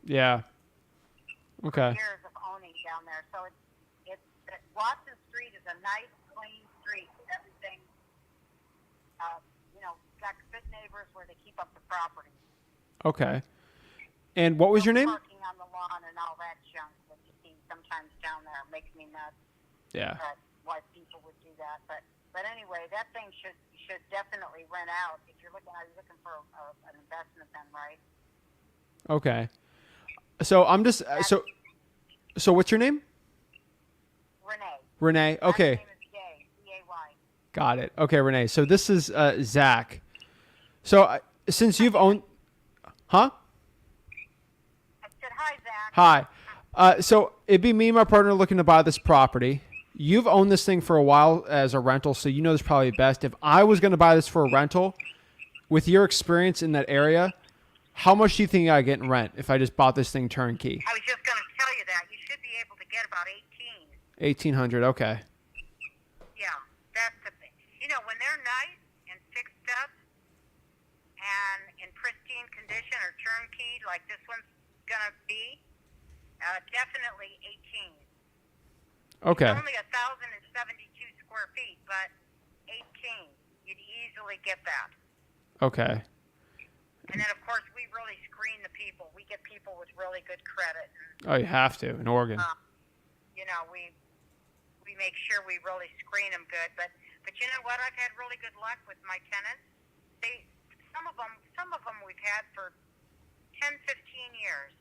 Yeah. Okay. Years of owning down there. So Watson Street is a nice, clean street. Everything, got good neighbors where they keep up the property. Okay. And what was your name? Parking on the lawn and all that junk that you see sometimes down there makes me nuts. Yeah. Why people would do that, but anyway, that thing should definitely rent out. If you're looking for an investment, then right. Okay. So I'm just so what's your name? Renee. Renee. Okay. My name is Gay, C-A-Y. Got it. Okay, Renee. So this is Zach. So since you've owned, huh? I said hi, Zach. Hi. So it'd be me and my partner looking to buy this property. You've owned this thing for a while as a rental, so you know this probably best. If I was going to buy this for a rental, with your experience in that area, how much do you think I get in rent if I just bought this thing turnkey? I was just going to tell you that. You should be able to get about 1,800. Okay. Yeah, that's the thing. When they're nice and fixed up and in pristine condition or turnkey like this one's going to be, definitely 18. Okay. It's only 1,072 square feet, but 18. You'd easily get that. Okay. And then, of course, we really screen the people. We get people with really good credit. Oh, you have to in Oregon. We make sure we really screen them good. But you know what? I've had really good luck with my tenants. Some of them we've had for 10, 15 years.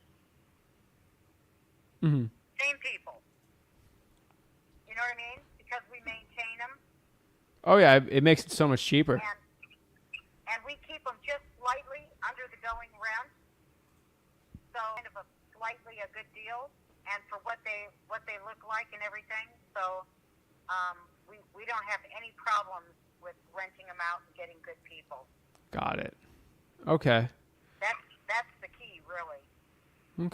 Mm-hmm. Same people. You know what I mean? Because we maintain them. Oh yeah, it makes it so much cheaper. And we keep them just slightly under the going rent. So kind of slightly a good deal, and for what they look like and everything. So we don't have any problems with renting them out and getting good people. Got it. Okay. That's the key, really.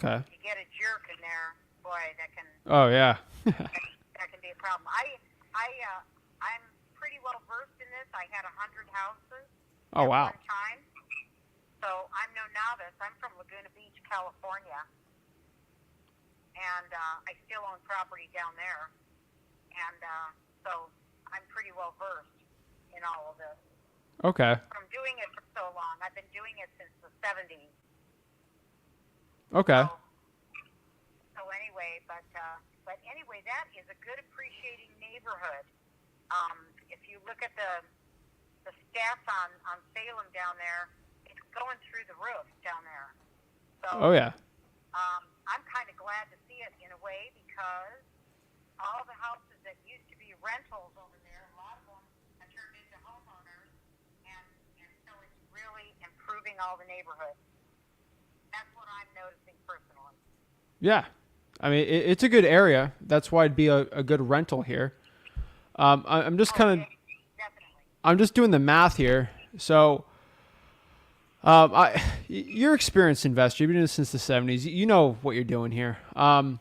Okay. You get a jerk in there, boy, that can. Oh yeah. that can be a problem. I'm pretty well versed in this. I had 100 houses. Oh wow. At one time. So I'm no novice. I'm from Laguna Beach, California, and I still own property down there, and so I'm pretty well versed in all of this. Okay. From doing it for so long, I've been doing it since the 70s. Okay. So anyway, but anyway, that is a good appreciating neighborhood. If you look at the stats on Salem down there, it's going through the roof down there. So, Oh yeah. I'm kind of glad to see it in a way because all the houses that used to be rentals over there, a lot of them have turned into homeowners, and so it's really improving all the neighborhoods. That's what I'm noticing personally. Yeah. I mean, it's a good area. That's why it'd be a good rental here. I'm just kind of, Definitely. I'm just doing the math here. So, you're an experienced investor. You've been doing this since the 70s. You know what you're doing here. I'm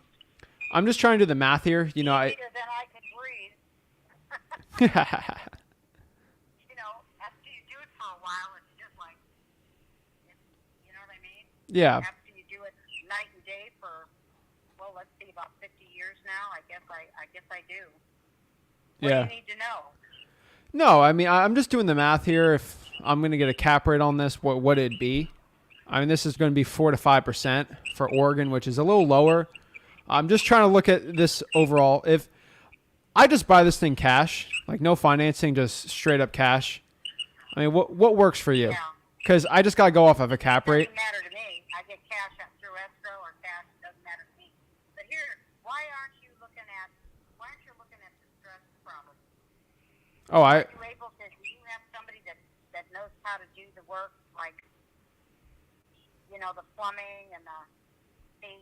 just trying to do the math here. Easier than I can breathe. After you do it for a while, it's just like, you know what I mean? Yeah. After you do it night and day for, well, let's see, about 50 years now. I guess I do. What Yeah. do you need to know? No, I mean, I'm just doing the math here. If I'm going to get a cap rate on this, what would it be? I mean, this is going to be 4 to 5% for Oregon, which is a little lower. I'm just trying to look at this overall. If I just buy this thing cash, like no financing, just straight up cash, I mean, what works for you? Yeah. Because I just got to go off of a cap rate. Doesn't matter to me. I get cash through escrow or cash. Doesn't matter to me. But here, why aren't you looking at distressed property? Oh, Are you able to? Do you have somebody that knows how to do the work, like the plumbing and the? See,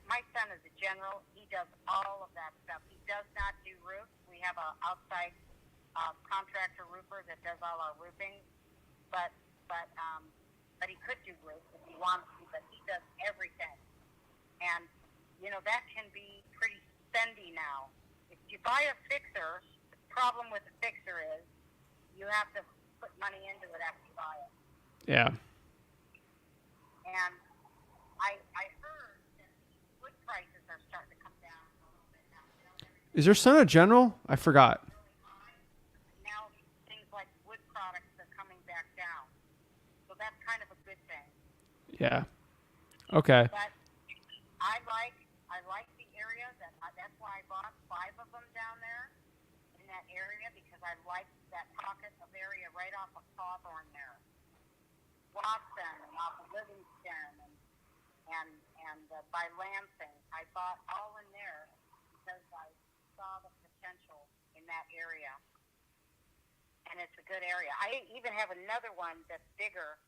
my son is a general. He does all of that stuff. He does not do roofs. We have a outside contractor roofer that does all our roofing, but he could do roofs if he wants to. But he does everything, and that can be pretty spendy now. If you buy a fixer, the problem with the fixer is you have to put money into it after you buy it. Yeah. And I heard that wood prices are starting to come down a little bit now. Is your son a general? I forgot. Now things like wood products are coming back down, so that's kind of a good thing. Yeah. Okay. But I like the area. That's why I bought 5 of them down there in that area, because I like that pocket of area right off of Hawthorne there, Watson and off of Livingston and by Lansing. I bought all in there because I saw the potential in that area, and it's a good area. I even have another one that's bigger.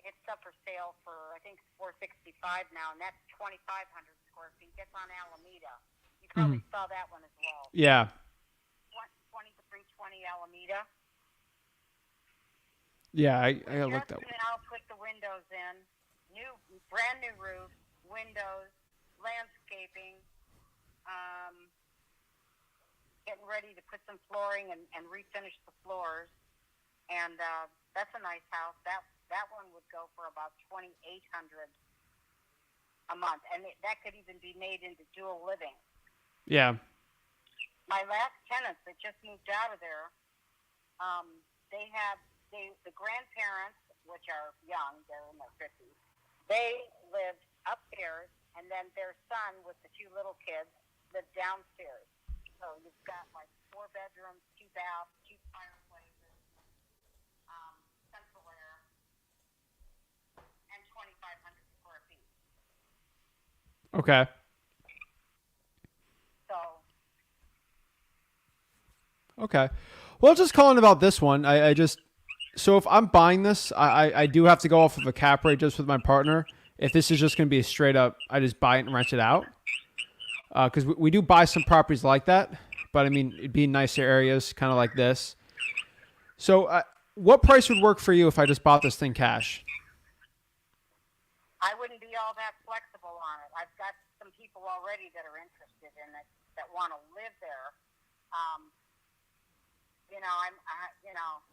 It's up for sale for, I think, $465 now, and that's 2,500 square feet. It's on Alameda. You probably saw that one as well. Yeah. 2320 Alameda. Yeah, I looked that Just now put the windows in. Brand new roof, windows, landscaping. Getting ready to put some flooring and refinish the floors. And that's a nice house. That one would go for about $2,800 a month, and that could even be made into dual living. Yeah. My last tenants that just moved out of there, the grandparents, which are young, they're in their 50s, they lived upstairs, and then their son with the 2 little kids lived downstairs. So you've got like 4 bedrooms, 2 baths, 2 fireplaces, central air, and 2,500 square feet. Okay. So. Okay. Well, just calling about this one. So if I'm buying this, I do have to go off of a cap rate just with my partner. If this is just going to be a straight up, I just buy it and rent it out. Because we do buy some properties like that, but I mean, it'd be in nicer areas, kind of like this. So what price would work for you if I just bought this thing cash? I wouldn't be all that flexible on it. I've got some people already that are interested in it, that want to live there.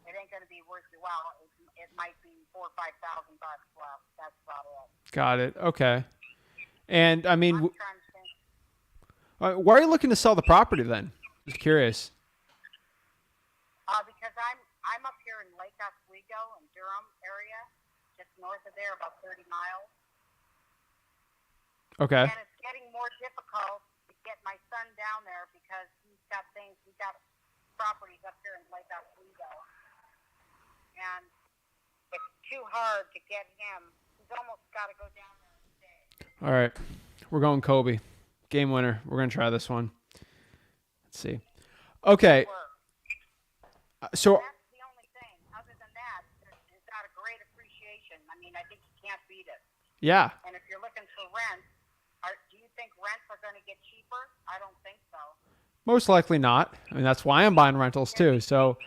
It ain't going to be worth your while. It might be $4,000 or $5,000 left. That's about it. Got it. Okay. And I mean, I'm trying to think. why are you looking to sell the property then? Just curious. Because I'm up here in Lake Oswego in Durham area, just north of there, about 30 miles. Okay. And it's getting more difficult to get my son down there because he's got properties up here in Lake Oswego. And it's too hard to get him. He's almost got to go down there and stay. All right. We're going Kobe. Game winner. We're going to try this one. Let's see. Okay. So That's the only thing. Other than that, it's got a great appreciation. I mean, I think you can't beat it. yeah. And if you're looking for rent, do you think rents are going to get cheaper? I don't think so. Most likely not. I mean, that's why I'm buying rentals too. So,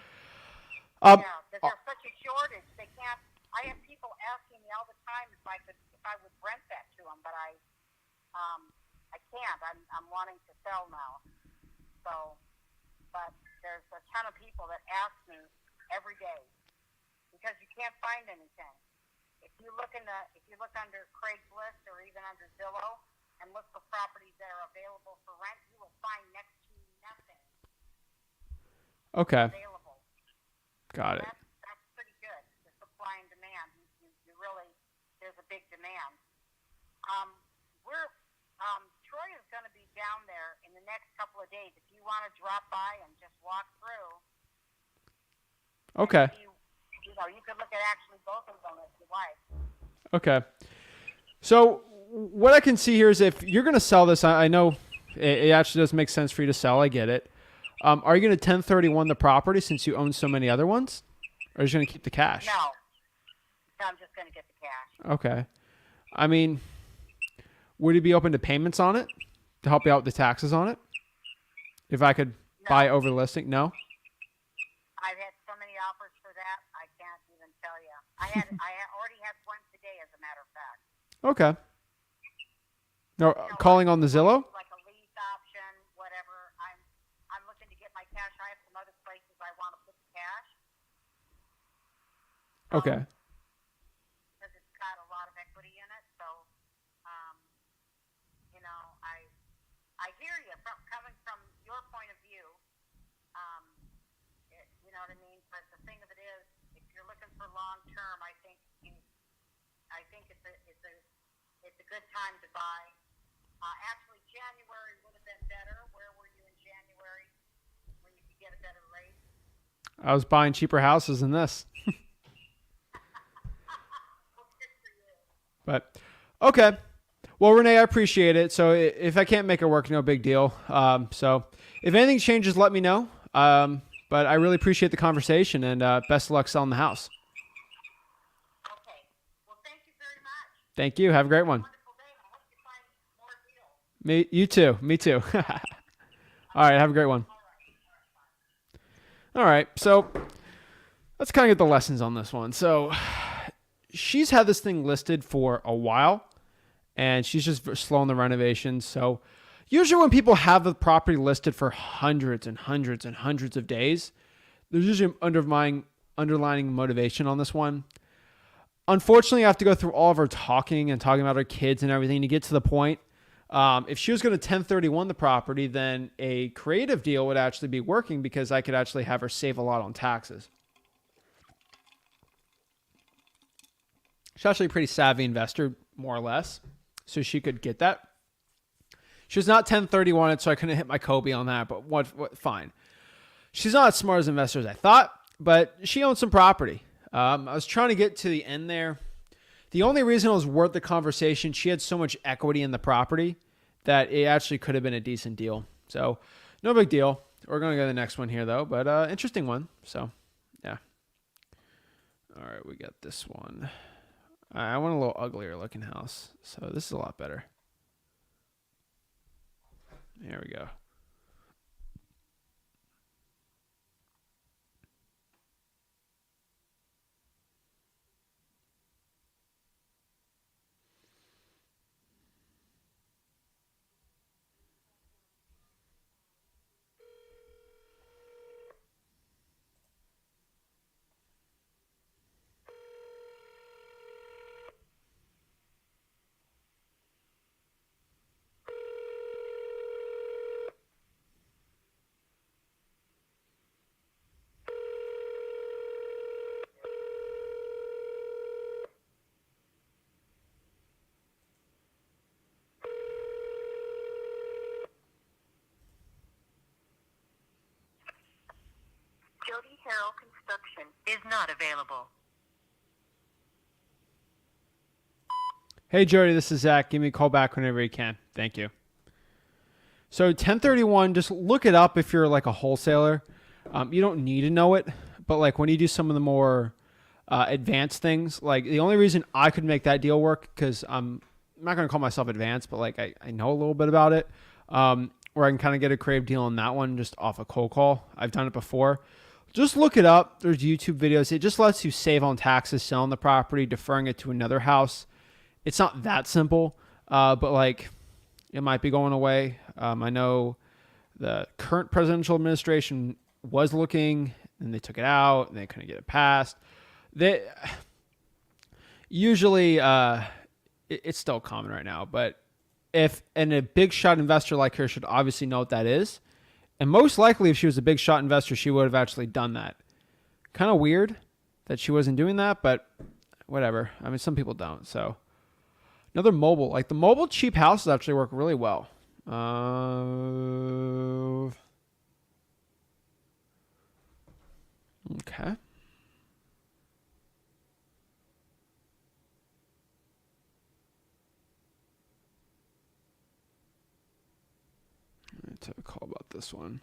Yeah, because there's such a shortage. They can't. I have people asking me all the time if I would rent that to them, but I can't. I'm wanting to sell now. So, but there's a ton of people that ask me every day because you can't find anything. If you look under Craigslist or even under Zillow and look for properties that are available for rent, you will find next to nothing. Okay. available. Got it. That's pretty good. The supply and demand. You really, there's a big demand. We're Troy is going to be down there in the next couple of days. If you want to drop by and just walk through, Okay. you could look at actually both of them if you like. Okay. So what I can see here is if you're going to sell this, I know it actually does make sense for you to sell. I get it. Are you going to 1031 the property since you own so many other ones? Or are you going to keep the cash? No, I'm just going to get the cash. Okay. I mean, would you be open to payments on it to help you out with the taxes on it? If I could buy over the listing? No? I've had so many offers for that, I can't even tell you. Already had one today, as a matter of fact. Okay. No, calling on the Zillow? Like a lease option, whatever. I'm looking to get my cash. I have some other places I want to put the cash. Okay. Because it's got a lot of equity in it. So, I hear you coming from your point of view. You know what I mean? But the thing of it is, if you're looking for long term, I think it's a good time to buy. Actually, January would have been better. Where were you in January when you could get a better rate? I was buying cheaper houses than this. Well, good for you. But, okay. Well, Renee, I appreciate it. So if I can't make it work, no big deal. So if anything changes, let me know. But I really appreciate the conversation, and best of luck selling the house. Okay. Well, thank you very much. Thank you. Have a great one. Wonderful day. I hope you find more deals. You too. Me too. All right. Have a great one. All right. So let's kind of get the lessons on this one. So she's had this thing listed for a while, and she's just slowing the renovations. So usually when people have the property listed for hundreds and hundreds and hundreds of days, there's usually underlying motivation on this one. Unfortunately, I have to go through all of her talking about her kids and everything to get to the point. If she was going to 1031 the property, then a creative deal would actually be working because I could actually have her save a lot on taxes. She's actually a pretty savvy investor, more or less, so she could get that. She was not 1031 it, so I couldn't hit my Kobe on that, but what fine. She's not as smart as an investor as I thought, but she owns some property. I was trying to get to the end there. The only reason it was worth the conversation, she had so much equity in the property that it actually could have been a decent deal. So no big deal. We're going to go to the next one here, though, but interesting one. So, yeah. All right, we got this one. I want a little uglier looking house, so this is a lot better. There we go. Jody Harrell Construction is not available. Hey, Jody, this is Zach. Give me a call back whenever you can. Thank you. So 1031, just look it up if you're like a wholesaler. You don't need to know it, but like when you do some of the more advanced things, like the only reason I could make that deal work, because I'm not going to call myself advanced, but like I know a little bit about it, where I can kind of get a creative deal on that one just off a cold call. I've done it before. Just look it up. There's YouTube videos. It just lets you save on taxes, selling the property, deferring it to another house. It's not that simple, but like it might be going away. I know the current presidential administration was looking, and they took it out, and they couldn't get it passed. Usually it's still common right now, but if a big shot investor like her should obviously know what that is, And most likely, if she was a big shot investor, she would have actually done that. Kind of weird that she wasn't doing that, but whatever. I mean, some people don't. So another mobile, like the mobile cheap houses actually work really well. Okay. Let's have a call about this one.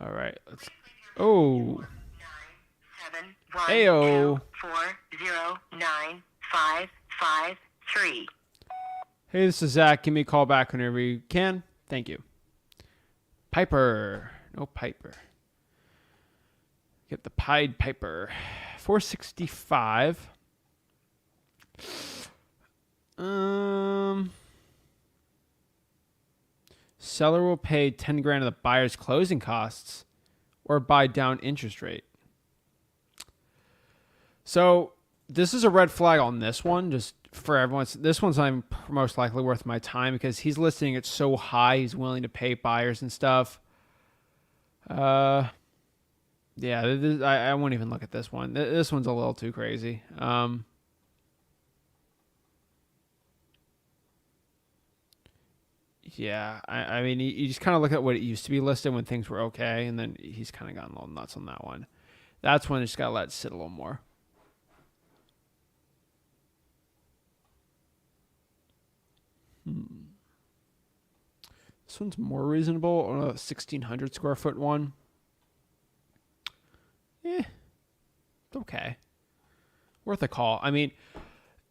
All right, let's. Oh. 971 Ayo. 409 Hey, this is Zach. Give me a call back whenever you can. Thank you. Piper. No Piper. Get the Pied Piper. 465. Seller will pay 10 grand of the buyer's closing costs or buy down interest rate. So this is a red flag on this one, just for everyone. This one's not most likely worth my time because he's listing it so high. He's willing to pay buyers and stuff. Yeah, I won't even look at this one. This one's a little too crazy. Yeah, I mean, you just kind of look at what it used to be listed when things were okay, and then he's kind of gotten a little nuts on that one. That's when you just got to let it sit a little more. This one's more reasonable on a 1,600 square foot one. It's okay. Worth a call. I mean,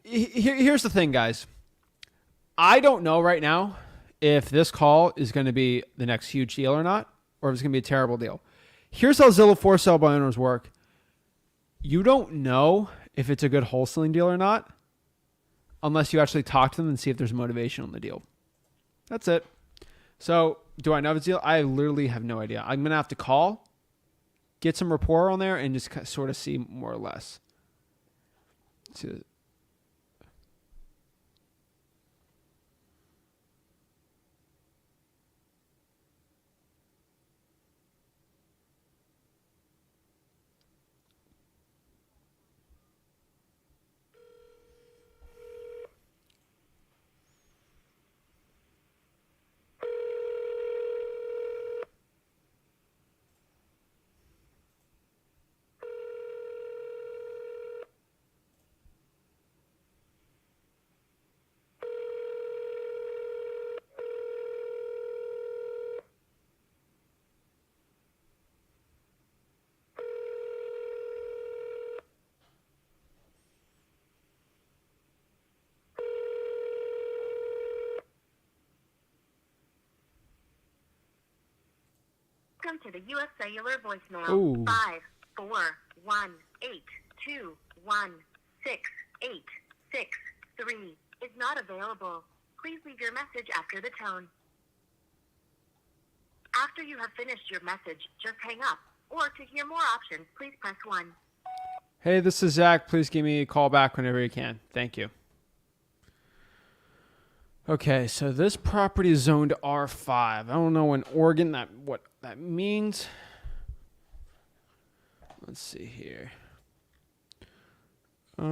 here's the thing, guys. I don't know right now if this call is going to be the next huge deal or not, or if it's going to be a terrible deal. Here's how Zillow for sale by owners work. You don't know if it's a good wholesaling deal or not unless you actually talk to them and see if there's motivation on the deal. That's it. So do I know if it's a deal? I literally have no idea. I'm going to have to call, get some rapport on there, and just sort of see more or less. See. Welcome to the U.S. Cellular voicemail. Ooh. 54182168663 is not available. Please leave your message after the tone. After you have finished your message, just hang up. Or to hear more options, please press 1. Hey, this is Zach. Please give me a call back whenever you can. Thank you. Okay, so this property is zoned R5. I don't know in Oregon what that means. Let's see here. That's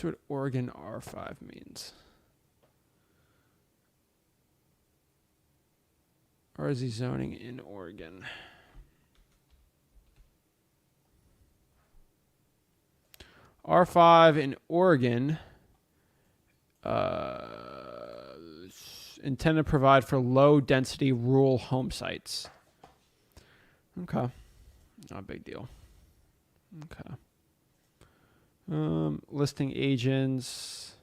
what Oregon R5 means. Or is he zoning in Oregon? R5 in Oregon, intended to provide for low-density rural home sites. Okay. Not a big deal. Okay. Listing agents,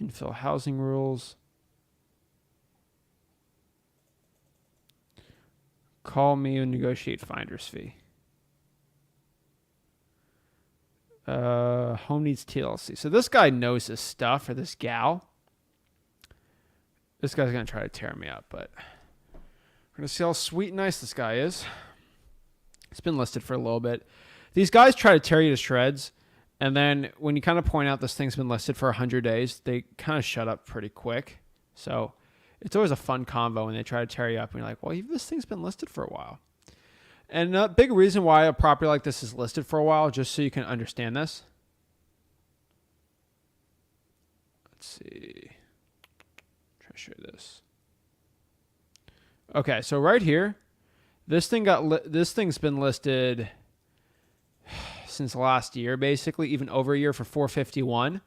infill housing rules. Call me and negotiate finder's fee. Home needs TLC. So this guy knows his stuff, or this gal. This guy's going to try to tear me up, but we're going to see how sweet and nice this guy is. It's been listed for a little bit. These guys try to tear you to shreds, and then when you kind of point out this thing's been listed for 100 days, they kind of shut up pretty quick. So it's always a fun convo when they try to tear you up, and you're like, well, this thing's been listed for a while. And a big reason why a property like this is listed for a while, just so you can understand this. Let's see. Try to show you this. Okay, so right here, this thing's been listed since last year, basically, even over a year, for $451.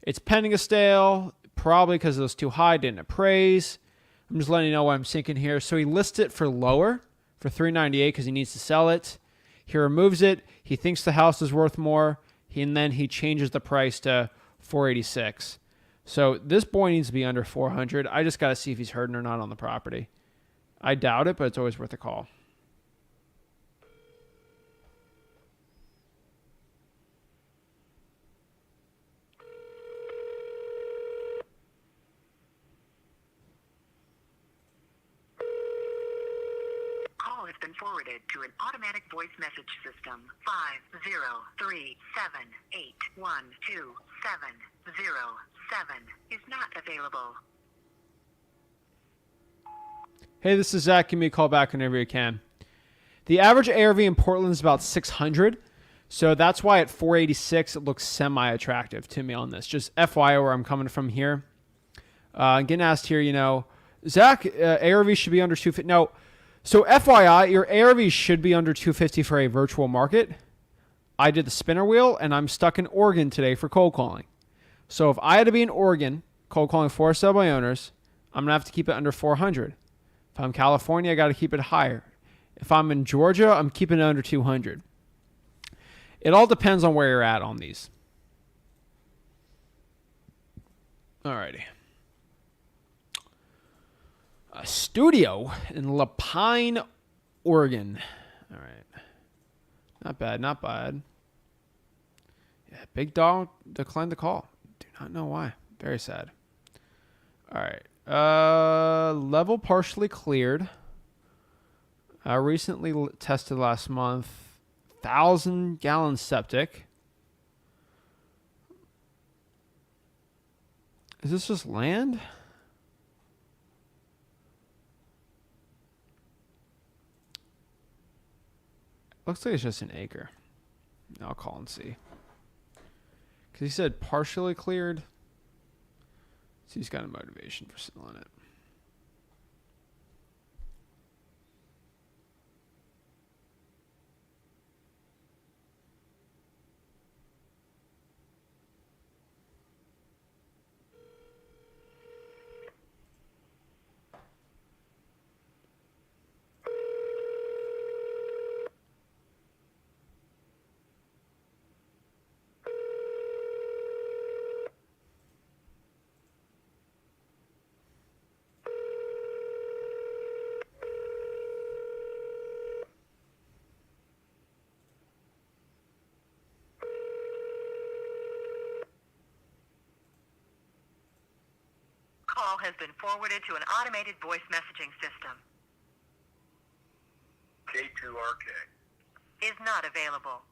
It's pending a sale, probably because it was too high, didn't appraise. I'm just letting you know what I'm thinking here. So he lists it for lower, for $398, because he needs to sell it. He removes it. He thinks the house is worth more, and then he changes the price to $486. So this boy needs to be under $400. I just got to see if he's hurting or not on the property. I doubt it, but it's always worth a call. Call has been forwarded to an automatic voice message system. 50378127707 is not available. Hey, this is Zach. Give me a call back whenever you can. The average ARV in Portland is about 600. So that's why at 486, it looks semi-attractive to me on this. Just FYI where I'm coming from here. Getting asked here, Zach, ARV should be under 250. No. So FYI, your ARV should be under 250 for a virtual market. I did the spinner wheel, and I'm stuck in Oregon today for cold calling. So if I had to be in Oregon, cold calling for sale by owners, I'm going to have to keep it under 400. If I'm California, I got to keep it higher. If I'm in Georgia, I'm keeping it under 200. It all depends on where you're at on these. Alrighty. A studio in Lapine, Oregon. All right. Not bad, not bad. Yeah, Big Dog declined the call. Do not know why. Very sad. All right. Level partially cleared. Recently tested last month. 1,000-gallon septic. Is this just land? Looks like it's just an acre. I'll call and see. Because he said partially cleared. So he's got a motivation for selling it. Call has been forwarded to an automated voice messaging system. K2RK. Is not available.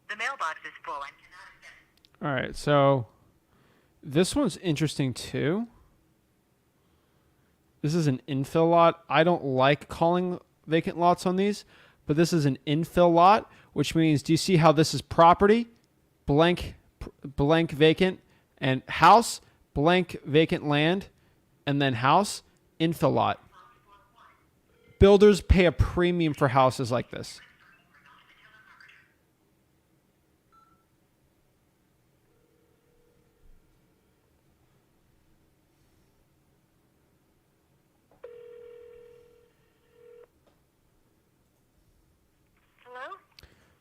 The mailbox is full and cannot accept. All right, so this one's interesting too. This is an infill lot. I don't like calling vacant lots on these, but this is an infill lot, which means, do you see how this is property, blank vacant, and house, blank vacant land, and then house, infill lot. Builders pay a premium for houses like this.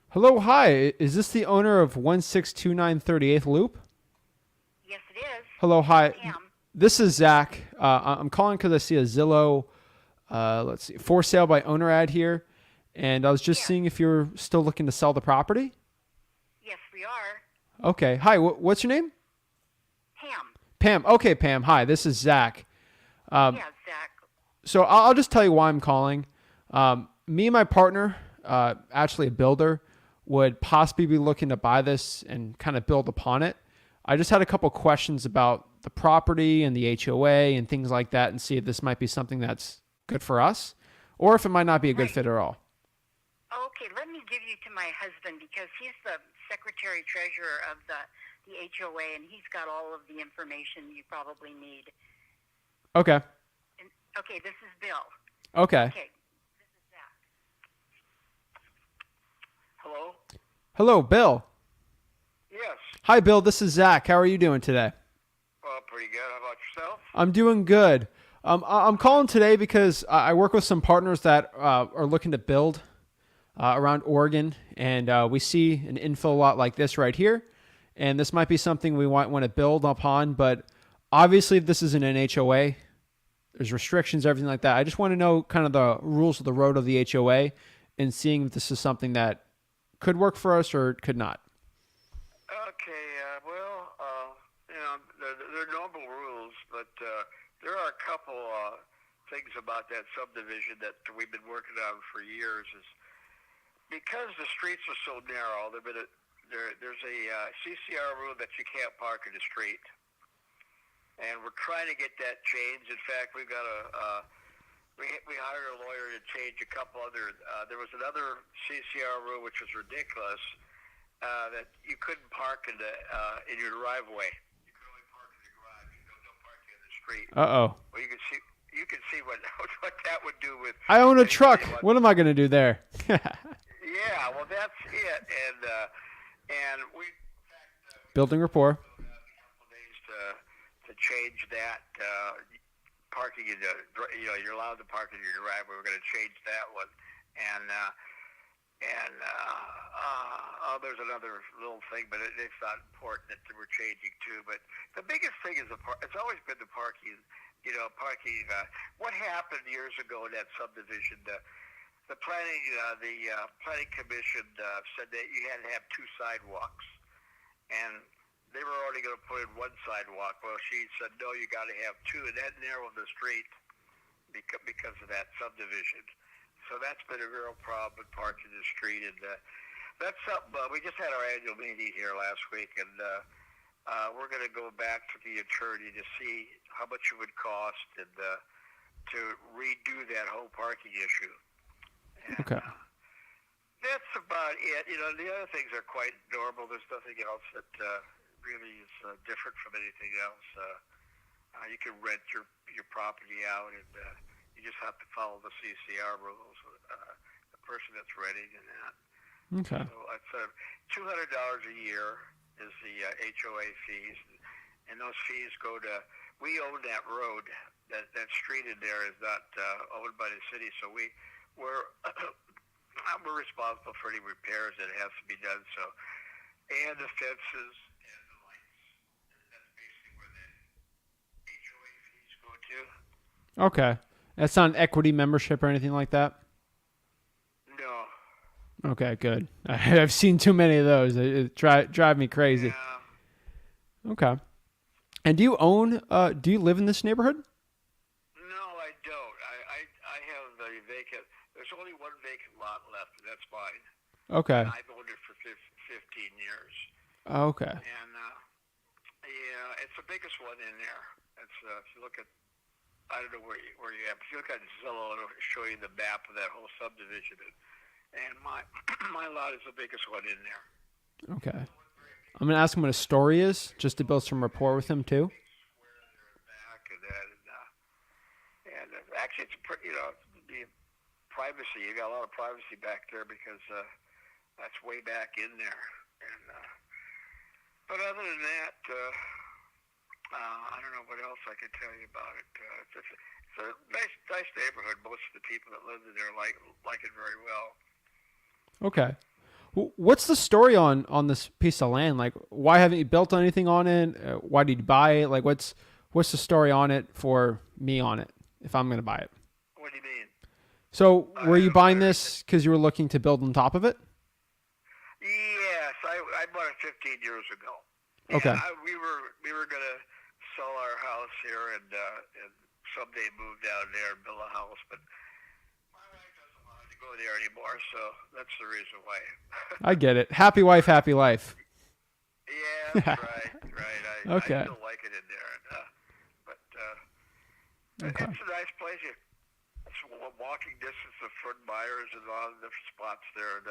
Hello? Hello, hi. Is this the owner of 1629 38th Loop? Yes, it is. Hello, hi. Pam. This is Zach. I'm calling because I see a Zillow, let's see, for sale by owner ad here. And I was just Yes. seeing if you're still looking to sell the property. Yes, we are. Okay. Hi, what's your name? Pam. Pam. Okay, Pam. Hi, this is Zach. Yeah, Zach. So I'll just tell you why I'm calling. Me and my partner, actually a builder, would possibly be looking to buy this and kind of build upon it. I just had a couple questions about the property and the HOA and things like that, and see if this might be something that's good for us, or if it might not be a good Right. fit at all. Okay, let me give you to my husband because he's the secretary treasurer of the HOA, and he's got all of the information you probably need. Okay. And, okay, this is Bill. Okay. Okay, this is Zach. Hello? Hello, Bill. Yes. Hi, Bill. This is Zach. How are you doing today? Well, pretty good. How about yourself? I'm doing good. I'm calling today because I work with some partners that are looking to build around Oregon, and we see an infill lot like this right here, and this might be something we want to build upon. But obviously, this isn't an HOA. There's restrictions, everything like that. I just want to know kind of the rules of the road of the HOA, and seeing if this is something that could work for us or could not. Okay, they're normal rules, but there are a couple things about that subdivision that we've been working on for years. Is because the streets are so narrow, there's a CCR rule that you can't park in the street, and we're trying to get that changed. In fact, we've got we hired a lawyer to change a couple other. There was another CCR rule which was ridiculous, that you couldn't park in your driveway. You could only park in the garage. No parking in the street. Uh-oh. Well, you can see what that would do with. I own a anybody truck. who wants- What am I going to do there? Yeah, well, that's it, and we in fact, Building rapport. a couple days to change that parking in the you're allowed to park in your driveway. We're going to change that one, and there's another little thing, but it's not important that we're changing too. But the biggest thing is it's always been the parking. Parking. What happened years ago in that subdivision? The planning commission said that you had to have two sidewalks, and they were only going to put in one sidewalk. Well, she said no, you got to have two, and that narrowed the street because of that subdivision. So that's been a real problem with parking the street, and that's something. We just had our annual meeting here last week, and we're going to go back to the attorney to see how much it would cost and to redo that whole parking issue. And, Okay. that's about it. The other things are quite normal. There's nothing else that really is different from anything else. You can rent your property out, and you just have to follow the CCR rules. The person that's renting and that. Okay. So it's $200 a year is the HOA fees, and those fees go to. We own that road. That street in there is not owned by the city, so we're we're responsible for any repairs that has to be done. So, and the fences and the lights. That's basically where the HOA fees go to. Okay. That's not an equity membership or anything like that? No. Okay, good. I've seen too many of those. It drive me crazy. Yeah. Okay. And do you live in this neighborhood? No, I don't. I have the vacant. There's only one vacant lot left, and that's mine. Okay. I've owned it for 15 years. Okay. And yeah, it's the biggest one in there. It's if you look at, I don't know where you have. If you look at Zillow, it'll show you the map of that whole subdivision, and my my lot is the biggest one in there. Okay. I'm going to ask him what his story is, just to build some rapport with him, too. Square there in the back of that, and actually, it's pretty. The privacy. You got a lot of privacy back there because that's way back in there. And but other than that, I don't know what else I could tell you about it. It's a nice neighborhood. Most of the people that live in there like it very well. Okay. What's the story on this piece of land? Like, why haven't you built anything on it? Why did you buy it? Like, what's the story on it for me on it if I'm going to buy it? What do you mean? So, were you buying this because you were looking to build on top of it? Yes, I bought it 15 years ago. Okay. And we were gonna sell our house here and someday move down there and build a house, but my wife doesn't want to go there anymore, so that's the reason why. I get it. Happy wife, happy life. Yeah, that's right. Okay. I still like it in there, but Okay. it's a nice place. It's a walking distance of Fort Myers and all the different spots there, and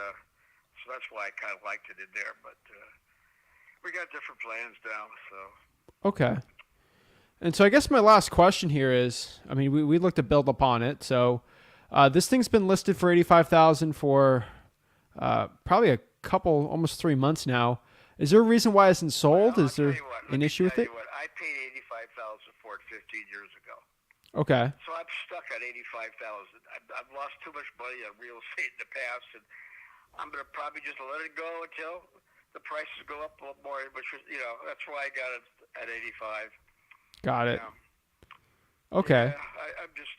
so that's why I kind of liked it in there. But we got different plans now, so. Okay. And so I guess my last question here is, I mean, we look to build upon it. So this thing's been listed for $85,000 for probably a couple, almost 3 months now. Is there a reason why it isn't sold? Well, Is there an issue with it? I paid $85,000 for it 15 years ago. Okay. So I'm stuck at $85,000. I've lost too much money on real estate in the past, and I'm gonna probably just let it go until the prices go up a little more. Which is, that's why I got it at 85. Got it. Yeah. Okay. Yeah, I'm just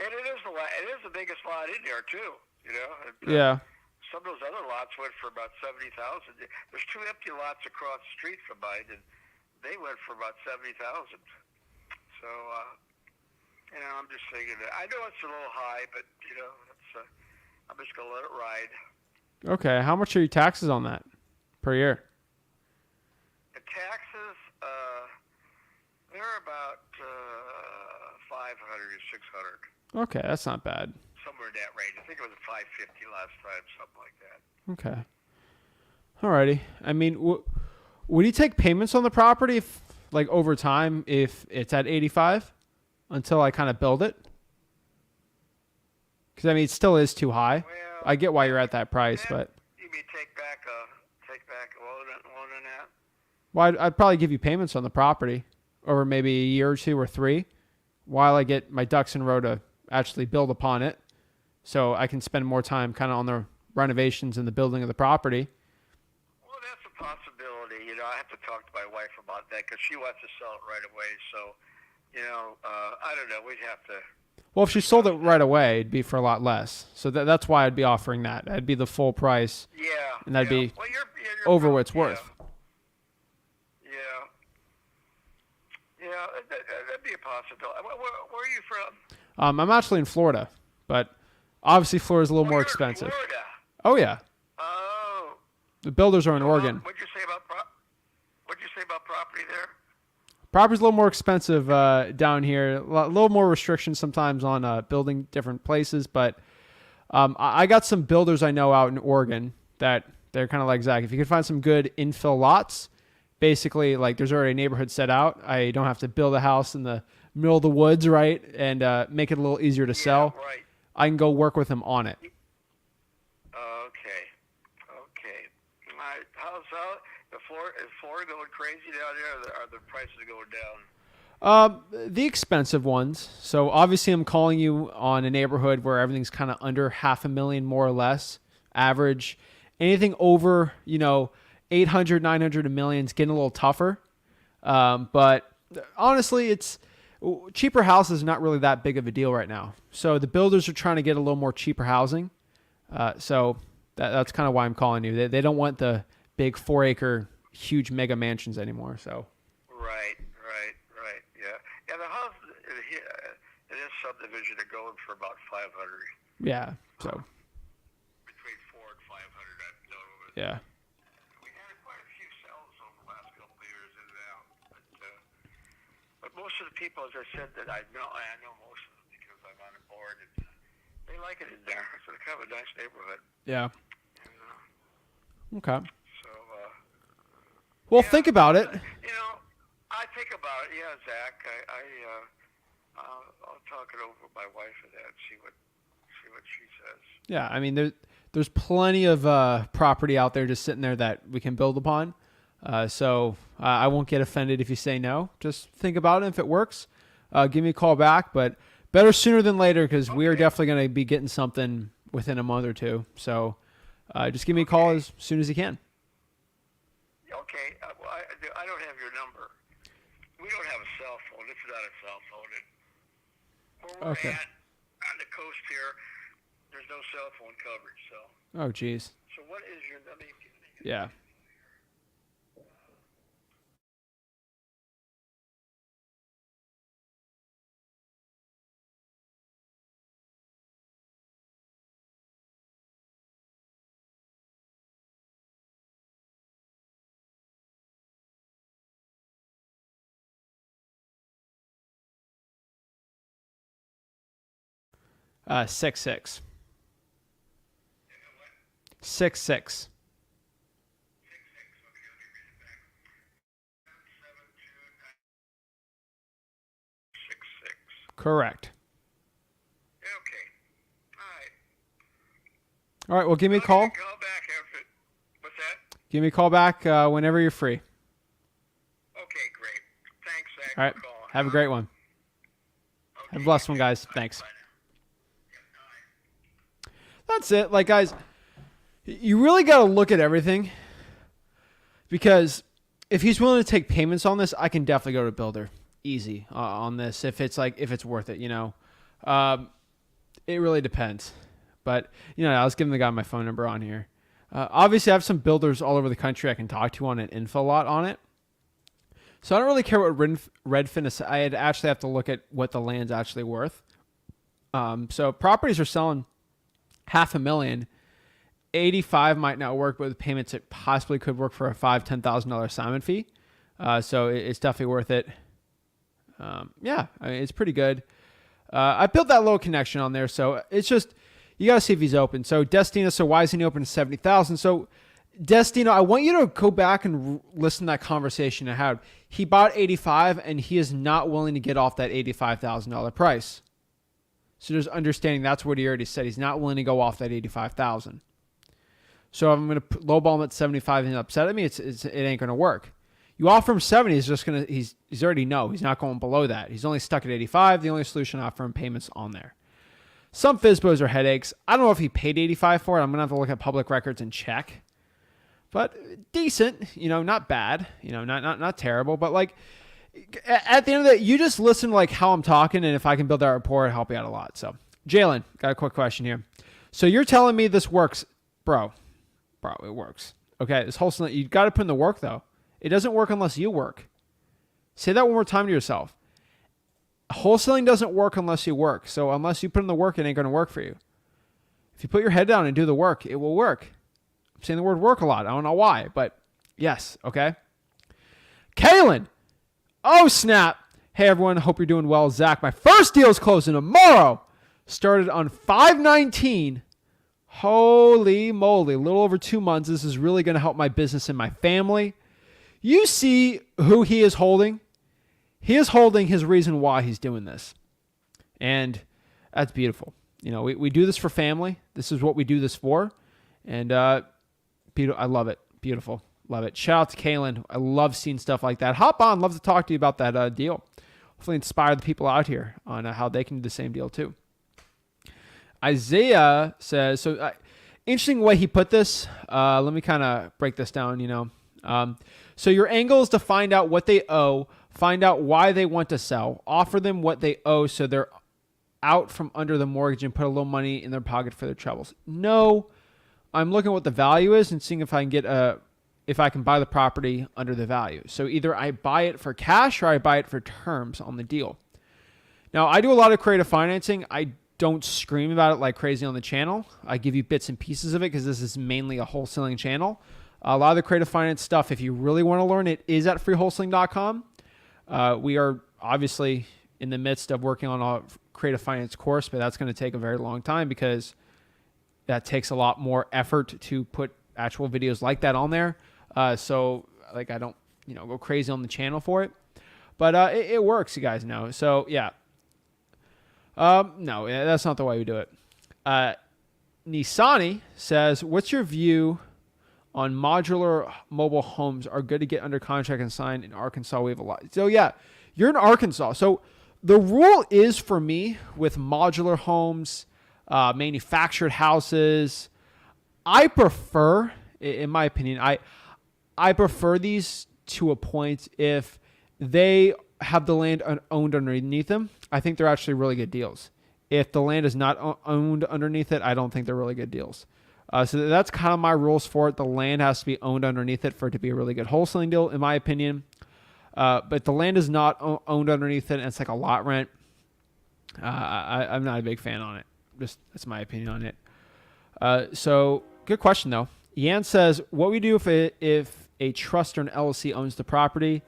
and it is a lot. It is the biggest lot in there too. And, Yeah. some of those other lots went for about 70,000. There's two empty lots across the street from mine, and they went for about 70,000. So, I'm just thinking that I know it's a little high, but I'm just gonna let it ride. Okay. How much are your taxes on that per year? The taxes, they're about 500 or 600, Okay, that's not bad. somewhere in that range. I think it was 550 last time, something like that. Okay. Alrighty. I mean, would you take payments on the property if, like, over time if it's at 85 until I kind of build it? Because I mean, it still is too high. Well, I get why you're at that price, yeah, but you mean take back a loan on that? well, I'd probably give you payments on the property over maybe a year or two or 3, while I get my ducks in a row to actually build upon it, so I can spend more time kind of on the renovations and the building of the property. Well, that's a possibility. I have to talk to my wife about that because she wants to sell it right away. So, I don't know. We'd have to. Well, if she sold it right away, it'd be for a lot less. So that's why I'd be offering that. That'd be the full price, Yeah. and that'd be well, you're over what it's worth. Yeah, that'd be a possibility. Where are you from? I'm actually in Florida, but obviously Florida's a little more You're in expensive. Florida. Oh yeah, Oh. the builders are in Oregon. What'd you say about property there? Property's a little more expensive down here. A little more restrictions sometimes on building different places, but I got some builders I know out in Oregon that they're kind of like Zach. If you can find some good infill lots, basically like there's already a neighborhood set out. I don't have to build a house in the middle of the woods, right, and make it a little easier to sell. Right. I can go work with them on it. Okay. How's is Florida going crazy down there? Or are the prices going down? The expensive ones. So obviously I'm calling you on a neighborhood where everything's kind of under $500,000 more or less average. Anything over, 800, 900, a million is getting a little tougher. But honestly, it's cheaper houses not really that big of a deal right now. So the builders are trying to get a little more cheaper housing. So that's kind of why I'm calling you. They don't want the big 4-acre huge mega mansions anymore. So Right. Yeah, the house in this subdivision are going for about 500. yeah. So Between 400 and 500, I've known. yeah. We had quite a few sales over the last couple of years in and out, but most of the people, as I said, that I know most of them because I'm on the board, and they like it in there. It's kind of a nice neighborhood. Yeah. And, Okay. so, Well, yeah, think about it. I think about it. Yeah, Zach. I'll talk it over with my wife and that. See what she says. Yeah, I mean, there's plenty of property out there just sitting there that we can build upon. So I won't get offended if you say no. Just think about it. If it works, give me a call back. But better sooner than later because we are definitely going to be getting something within a month or two. So Just give me a call as soon as you can. Okay. Well, I don't have your number. We don't have a cell phone. This is not a cell phone. And where we're Okay. at on the coast here, there's no cell phone coverage. So. Oh, geez. So what is your? Let me. Yeah. Uh, 6'6". 6'6". Correct. Okay. All right. Well, give me a I'll call. give you a call back after. What's that? Give me a call back whenever you're free. Okay, great. Thanks, Zach. All right. For calling. Have a great one. Okay, Have a blessed one, guys. bye. Thanks. Bye now. That's it. Like, guys, you really got to look at everything, because if he's willing to take payments on this, I can definitely go to a builder easy on this if it's worth it. It really depends. But I was giving the guy my phone number on here. Obviously, I have some builders all over the country I can talk to on an info lot on it. So I don't really care what Redfin is. I'd actually have to look at what the land's actually worth. So properties are selling $500,000. 85 might not work, but with payments, it possibly could work for a $5,000-$10,000 assignment fee. So it's definitely worth it. Yeah, I mean, it's pretty good. I built that little connection on there, so it's just you got to see if he's open. So Destino, so why isn't he open to 70,000? So Destino, I want you to go back and listen to that conversation I had. He bought 85, and he is not willing to get off that $85,000 price. So just understanding that's what he already said. He's not willing to go off that 85,000. So if I'm going to lowball him at 75 and he's upset at me, it ain't going to work. You offer him 70, he's already he's not going below that. He's only stuck at 85. The only solution, I offer him payments on there. Some FSBOs are headaches. I don't know if he paid 85 for it. I'm going to have to look at public records and check. But decent, not bad, not terrible. But like at the end of the day, you just listen to like how I'm talking, and if I can build that rapport, it'll help you out a lot. So Jalen, got a quick question here. So you're telling me this works, bro, it works. Okay, this wholesaling, you got to put in the work though. It doesn't work unless you work. Say that one more time to yourself. Wholesaling doesn't work unless you work. So unless you put in the work, it ain't going to work for you. If you put your head down and do the work, it will work. I'm saying the word work a lot. I don't know why, but yes, okay. Kalen. Oh, snap. Hey, everyone. Hope you're doing well. Zach, my first deal is closing tomorrow. Started on 5/19. Holy moly. A little over 2 months. This is really going to help my business and my family. You see who he is holding? He is holding his reason why he's doing this. And that's beautiful. We do this for family. This is what we do this for. And I love it. Beautiful. Love it. Shout out to Kalen. I love seeing stuff like that. Hop on. Love to talk to you about that deal. Hopefully inspire the people out here on how they can do the same deal too. Isaiah says, so interesting way he put this. Let me kind of break this down, So your angle is to find out what they owe, find out why they want to sell, offer them what they owe so they're out from under the mortgage and put a little money in their pocket for their troubles. No, I'm looking at what the value is and seeing if I can buy the property under the value. So either I buy it for cash or I buy it for terms on the deal. Now, I do a lot of creative financing. I don't scream about it like crazy on the channel. I give you bits and pieces of it because this is mainly a wholesaling channel. A lot of the creative finance stuff, if you really want to learn it, is at freewholesaling.com. We are obviously in the midst of working on a creative finance course, but that's going to take a very long time because that takes a lot more effort to put actual videos like that on there. So like I don't, go crazy on the channel for it, but it works, you guys know. So yeah. No, that's not the way we do it. Nisani says, what's your view on modular mobile homes are good to get under contract and signed in Arkansas? We have a lot. So yeah, you're in Arkansas. So the rule is for me with modular homes, manufactured houses, I prefer, in my opinion, I prefer these to a point if they have the land owned underneath them. I think they're actually really good deals. If the land is not owned underneath it, I don't think they're really good deals. So that's kind of my rules for it. The land has to be owned underneath it for it to be a really good wholesaling deal, in my opinion. But the land is not owned underneath it, and it's like a lot rent. I'm not a big fan on it. Just that's my opinion on it. So good question though. Yan says, "What we do if a trust or an LLC owns the property?"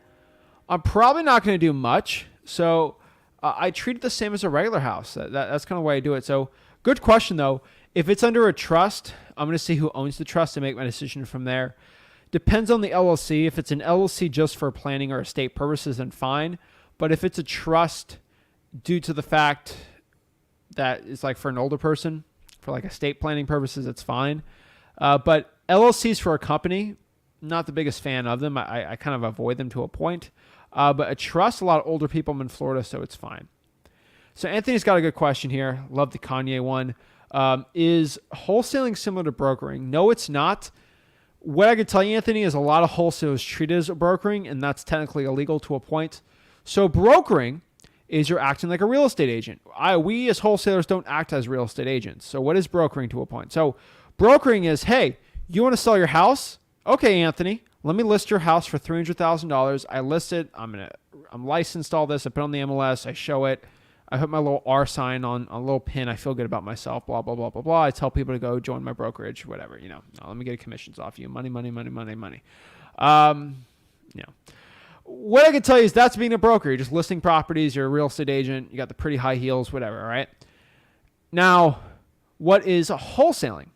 I'm probably not going to do much. So I treat it the same as a regular house. That's kind of the way I do it. So good question though. If it's under a trust, I'm going to see who owns the trust and make my decision from there. Depends on the LLC. If it's an LLC just for planning or estate purposes, then fine. But if it's a trust due to the fact that it's like for an older person, for like estate planning purposes, it's fine. But LLCs for a company, not the biggest fan of them. I kind of avoid them to a point. But a trust, a lot of older people. I'm in Florida, so it's fine. So Anthony's got a good question here. Love the Kanye one. Is wholesaling similar to brokering? No, it's not. What I can tell you, Anthony, is a lot of wholesalers treat it as brokering, and that's technically illegal to a point. So brokering is you're acting like a real estate agent. We as wholesalers don't act as real estate agents. So what is brokering to a point? So brokering is, hey, you want to sell your house? Okay, Anthony, let me list your house for $300,000. I list it. I'm licensed all this. I put it on the MLS. I show it. I put my little R sign on a little pin. I feel good about myself, blah, blah, blah, blah, blah. I tell people to go join my brokerage, whatever, let me get commissions off you. Money, money, money, money, money. What I can tell you is that's being a broker. You're just listing properties. You're a real estate agent. You got the pretty high heels, whatever, all right? Now, what is wholesaling?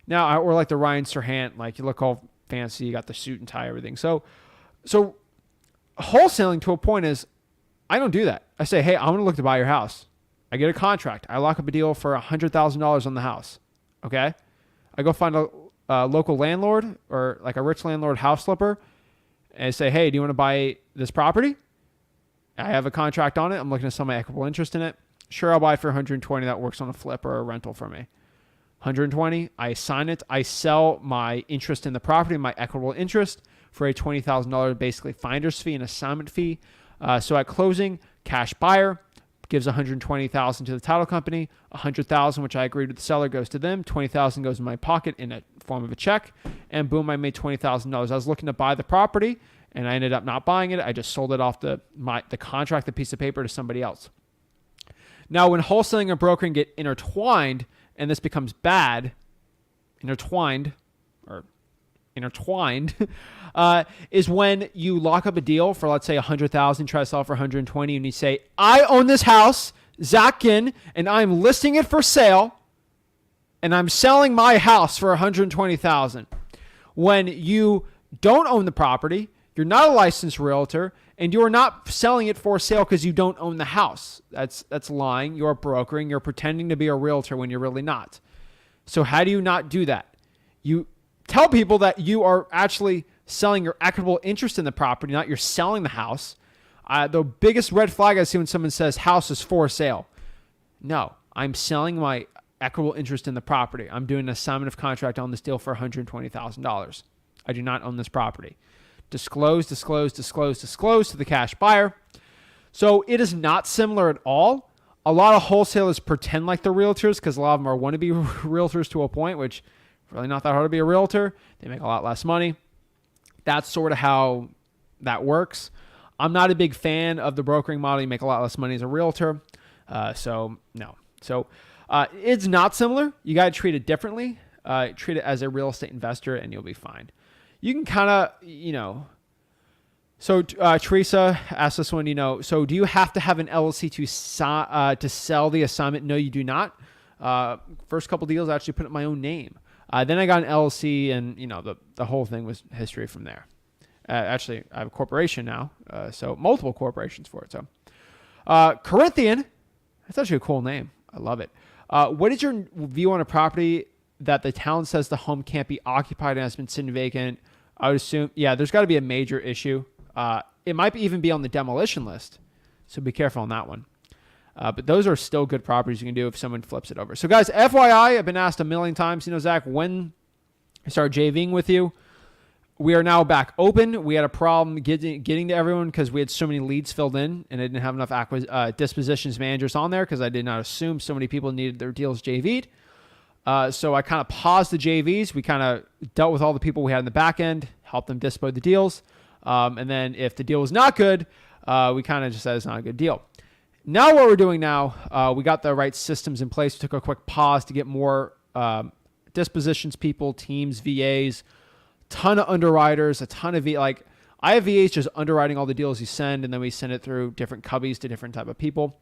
Now, or like the Ryan Serhant, like you look all fancy, you got the suit and tie, everything. So wholesaling to a point is, I don't do that. I say, hey, I'm going to look to buy your house. I get a contract. I lock up a deal for $100,000 on the house. Okay. I go find a local landlord or like a rich landlord house flipper and say, hey, do you want to buy this property? I have a contract on it. I'm looking to sell my equitable interest in it. Sure, I'll buy it for 120. That works on a flip or a rental for me. 120. I sign it. I sell my interest in the property, my equitable interest, for a $20,000 basically finder's fee and assignment fee. So at closing, cash buyer gives $120,000 to the title company, $100,000, which I agreed with the seller, goes to them. $20,000 goes in my pocket in a form of a check, and boom, I made $20,000. I was looking to buy the property, and I ended up not buying it. I just sold it off the contract, the piece of paper, to somebody else. Now, when wholesaling and brokering get intertwined, and this becomes bad, intertwined, is when you lock up a deal for, let's say, $100,000, try to sell it for 120, and you say, I own this house, Zach Ginn, and I'm listing it for sale, and I'm selling my house for 120,000. When you don't own the property, you're not a licensed realtor, and you are not selling it for sale because you don't own the house. That's lying. You're brokering. You're pretending to be a realtor when you're really not. So how do you not do that? You tell people that you are actually selling your equitable interest in the property, not you're selling the house. The biggest red flag I see when someone says house is for sale. No, I'm selling my equitable interest in the property. I'm doing an assignment of contract on this deal for $120,000. I do not own this property. Disclose to the cash buyer. So it is not similar at all. A lot of wholesalers pretend like they're realtors because a lot of them are wannabe realtors to a point, which really not that hard to be a realtor. They make a lot less money. That's sort of how that works. I'm not a big fan of the brokering model. You make a lot less money as a realtor. So no. So it's not similar. You got to treat it differently. Treat it as a real estate investor and you'll be fine. You can kind of, So Teresa asked this one, so do you have to have an LLC to sell the assignment? No, you do not. First couple deals, I actually put up my own name. Then I got an LLC, and the whole thing was history from there. Actually, I have a corporation now, so multiple corporations for it. So Corinthian, that's actually a cool name. I love it. What is your view on a property that the town says the home can't be occupied and has been sitting vacant? I would assume, there's got to be a major issue. It might even be on the demolition list, so be careful on that one. But those are still good properties you can do if someone flips it over. So guys, FYI, I've been asked a million times, Zach, when I start JVing with you. We are now back open. We had a problem getting to everyone because we had so many leads filled in, and I didn't have enough dispositions managers on there because I did not assume so many people needed their deals JV'd. So I kind of paused the JVs. We kind of dealt with all the people we had in the back end, helped them dispose the deals. And then if the deal was not good, we kind of just said it's not a good deal. Now what we're doing now, we got the right systems in place. We took a quick pause to get more dispositions people, teams, VAs, ton of underwriters, a ton of I have VAs just underwriting all the deals you send, and then we send it through different cubbies to different type of people.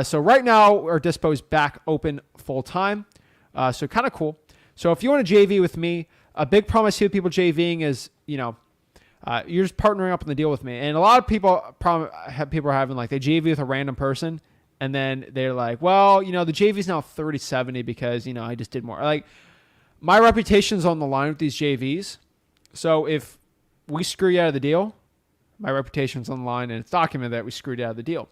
So right now our dispo's back open full time. So kind of cool. So if you want to JV with me, a big problem I see with people JVing is, you're just partnering up on the deal with me. And a lot of people are having they JV with a random person, and then they're like, well, the JV is now 30-70 because, I just did more. My reputation's on the line with these JVs. So if we screw you out of the deal, my reputation's on the line, and it's documented that we screwed you out of the deal.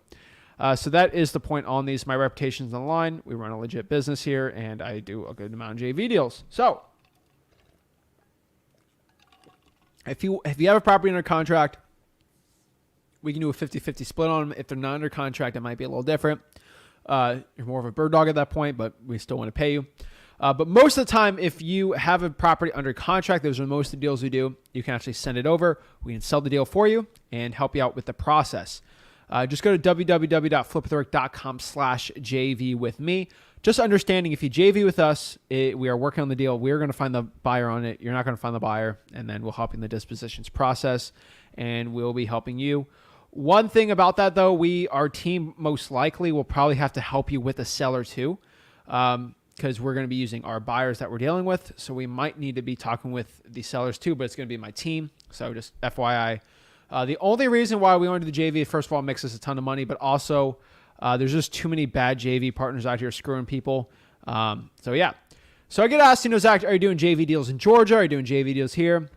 So that is the point on these. My reputation's on the line. We run a legit business here, and I do a good amount of JV deals. So if you have a property under contract, we can do a 50-50 split on them. If they're not under contract, it might be a little different. You're more of a bird dog at that point, but we still want to pay you. But most of the time, if you have a property under contract, those are most of the deals we do. You can actually send it over. We can sell the deal for you and help you out with the process. Just go to www.flipwithrick.com/JV with me. Just understanding if you JV with us, we are working on the deal. We're going to find the buyer on it. You're not going to find the buyer, and then we'll help in the dispositions process, and we'll be helping you. One thing about that, though, our team most likely will probably have to help you with the seller too, because we're going to be using our buyers that we're dealing with. So we might need to be talking with the sellers too, but it's going to be my team. So just FYI. The only reason why we want to do the JV, first of all, it makes us a ton of money, but also there's just too many bad JV partners out here screwing people. So yeah. So I get asked, Zach, are you doing JV deals in Georgia? Are you doing JV deals here?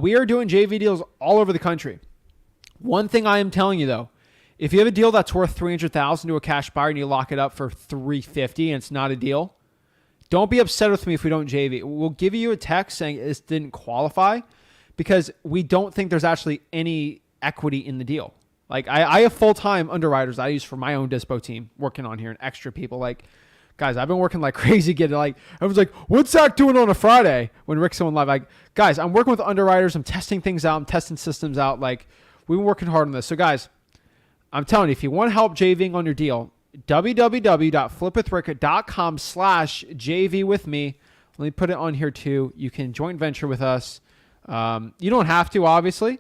We are doing JV deals all over the country. One thing I am telling you though, if you have a deal that's worth $300,000 to a cash buyer and you lock it up for $350 and it's not a deal, don't be upset with me if we don't JV. We'll give you a text saying this didn't qualify because we don't think there's actually any equity in the deal. I have full-time underwriters I use for my own dispo team working on here and extra people. Guys, I've been working like crazy. Everyone's like, what's Zach doing on a Friday when Rick's on live? Guys, I'm working with underwriters. I'm testing things out. I'm testing systems out. We've been working hard on this. So guys, I'm telling you, if you want help JVing on your deal, www.flipwithrick.com/JV with me. Let me put it on here too. You can joint venture with us. You don't have to, obviously,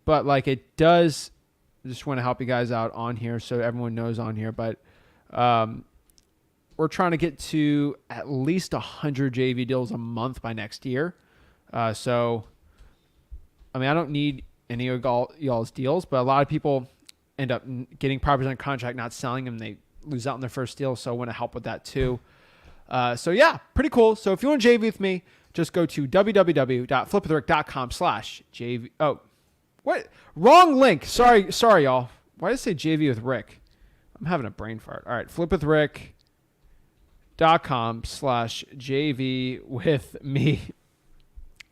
but it does. I just want to help you guys out on here so everyone knows on here. But we're trying to get to at least 100 JV deals a month by next year. So, I don't need any of y'all's deals, but a lot of people end up getting properties on contract, not selling them. They lose out on their first deal. So I want to help with that too. So yeah, pretty cool. So if you want to JV with me, just go to www.flipwithrick.com/JV. Oh, what? Wrong link. Sorry, y'all. Why did it say JV with Rick? I'm having a brain fart. All right. flipwithrick.com/JV with me.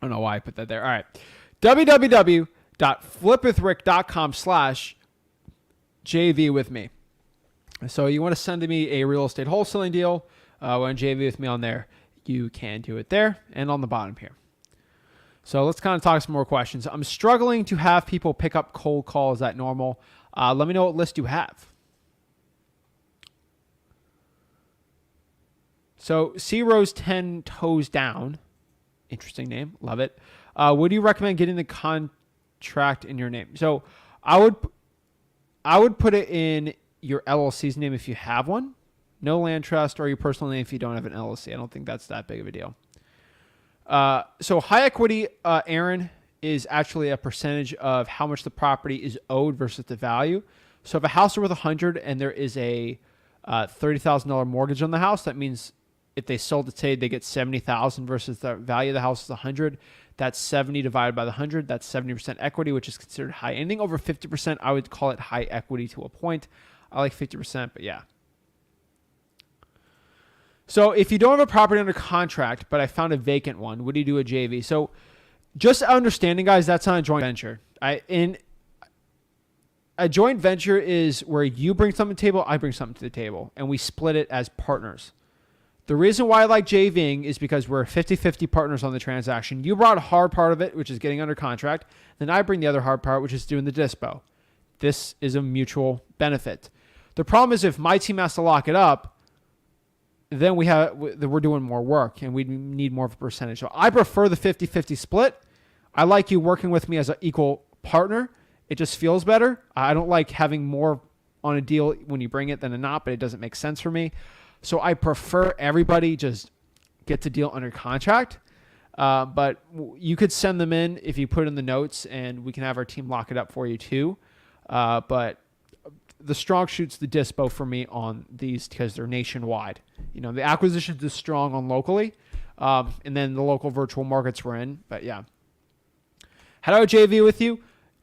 I don't know why I put that there. All right. www.flipwithrick.com/JV with me. So you want to send me a real estate wholesaling deal, want to JV with me on there, you can do it there and on the bottom here. So let's kind of talk some more questions. I'm struggling to have people pick up cold calls at normal. Let me know what list you have. So C Rose 10 Toes Down. Interesting name. Love it. Would you recommend getting the contract in your name? So I would put it in your LLC's name if you have one. No land trust, or your personal name if you don't have an LLC. I don't think that's that big of a deal. So high equity, Aaron, is actually a percentage of how much the property is owed versus the value. So if a house is worth 100 and there is a $30,000 mortgage on the house, that means if they sold it today, they get $70,000 versus the value of the house is 100. That's 70 divided by the 100. That's 70% equity, which is considered high. Anything over 50%, I would call it high equity to a point. I like 50%, but yeah. So if you don't have a property under contract, but I found a vacant one, would you do a JV? So just understanding, guys, that's not a joint venture. A joint venture is where you bring something to the table, I bring something to the table, and we split it as partners. The reason why I like JVing is because we're 50-50 partners on the transaction. You brought a hard part of it, which is getting under contract. Then I bring the other hard part, which is doing the dispo. This is a mutual benefit. The problem is if my team has to lock it up, then we're doing more work and we need more of a percentage. So I prefer the 50-50 split. I like you working with me as an equal partner. It just feels better. I don't like having more on a deal when you bring it than not, but it doesn't make sense for me. So I prefer everybody just get the deal under contract. But you could send them in if you put in the notes and we can have our team lock it up for you too. But the strong suit's the dispo for me on these because they're nationwide. You know, the acquisitions is strong on locally, and then the local virtual markets we're in. But yeah. How do I JV with you?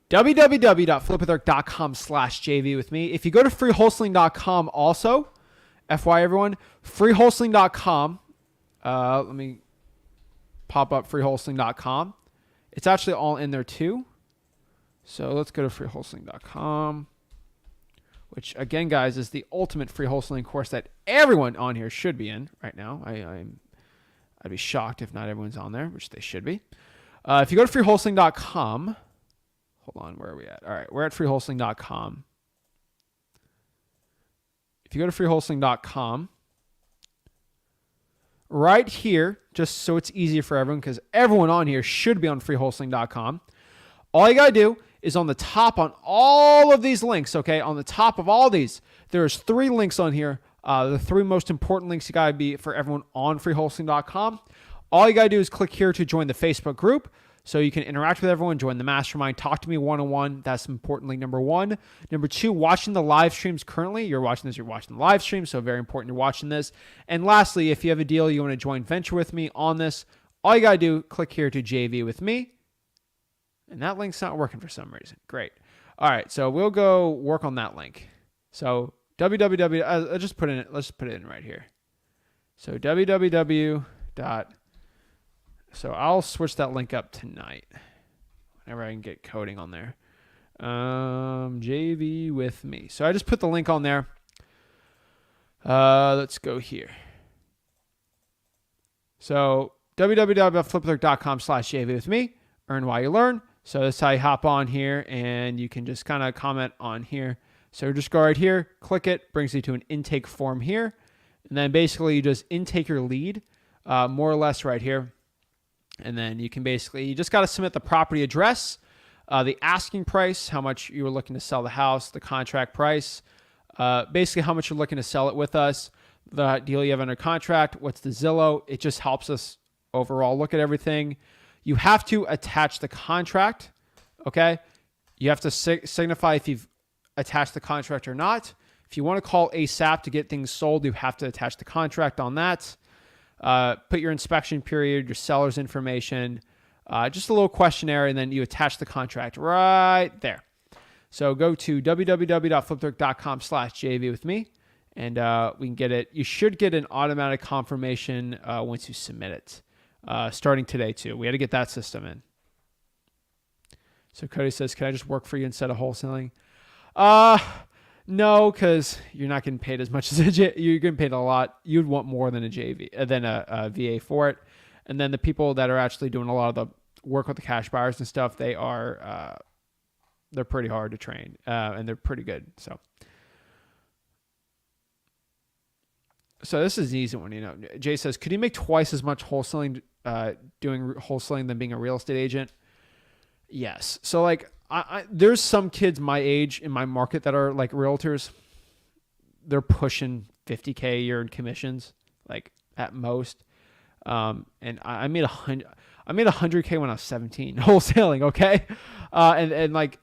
www.flipwitheric.com/JV with me. If you go to freewholesaling.com also, FY everyone, freewholesaling.com. Let me pop up freewholesaling.com. It's actually all in there too. So let's go to freewholesaling.com. Which, again, guys, is the ultimate free wholesaling course that everyone on here should be in right now. I'd be shocked if not everyone's on there, which they should be. If you go to freewholesaling.com, hold on, where are we at? All right, we're at freewholesaling.com. If you go to freewholesaling.com, right here, just so it's easier for everyone, because everyone on here should be on freewholesaling.com, all you got to do is on the top on all of these links, okay? On the top of all these, there's 3 links on here. The 3 most important links you got to be for everyone on freewholesaling.com. All you got to do is click here to join the Facebook group so you can interact with everyone, join the mastermind, talk to me one-on-one. That's important link number 1. Number 2, watching the live streams currently. You're watching the live stream, so very important you're watching this. And lastly, if you have a deal you want to join venture with me on this, all you got to do, click here to JV with me. And that link's not working for some reason. Great. All right, so we'll go work on that link. So let's just put it in right here. So So I'll switch that link up tonight whenever I can get coding on there. JV with me. So I just put the link on there. Let's go here. So www.flipwitheric.com/JV with me. Earn while you learn. So that's how you hop on here and you can just kind of comment on here. So just go right here, click it, brings you to an intake form here. And then basically you just intake your lead, more or less right here. And then you just got to submit the property address, the asking price, how much you were looking to sell the house, the contract price, basically how much you're looking to sell it with us, the deal you have under contract, what's the Zillow. It just helps us overall look at everything. You have to attach the contract, okay? You have to signify if you've attached the contract or not. If you want to call ASAP to get things sold, you have to attach the contract on that. Put your inspection period, your seller's information, just a little questionnaire, and then you attach the contract right there. So go to www.flipwitheric.com/JV with me, and we can get it. You should get an automatic confirmation once you submit it. Starting today too. We had to get that system in. So Cody says, can I just work for you instead of wholesaling? No, because you're not getting paid as much as you're getting paid a lot. You'd want more than a JV, than a VA for it. And then the people that are actually doing a lot of the work with the cash buyers and stuff, they're pretty hard to train, and they're pretty good. So this is an easy one, you know. Jay says, could you make twice as much wholesaling, doing wholesaling than being a real estate agent? Yes. So like, there's some kids my age in my market that are like realtors. They're pushing $50K a year in commissions, like at most. And I made $100K when I was 17 wholesaling. Okay. And like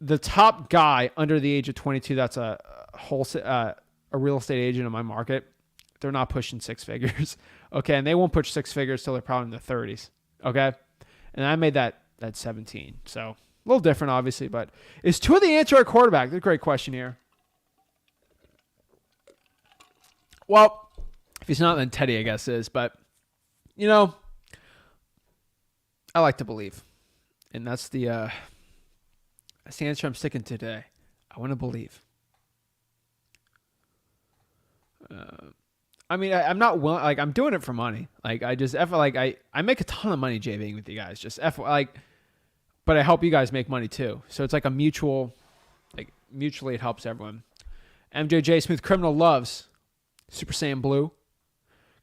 the top guy under the age of 22, that's a real estate agent in my market. They're not pushing 6 figures. Okay. And they won't push 6 figures till they're probably in their 30s. Okay. And I made that at 17. So a little different, obviously, but is Tua the answer at quarterback? That's a great question here. Well, If he's not, then Teddy, I guess, is. But, you know, I like to believe. And that's the answer I'm sticking to today. I want to believe. I mean, I'm not willing, like, I'm doing it for money. Like, I just, I make a ton of money JVing with you guys. Just, but I help you guys make money too. So it's like a mutually it helps everyone. MJJ Smooth Criminal loves Super Saiyan Blue.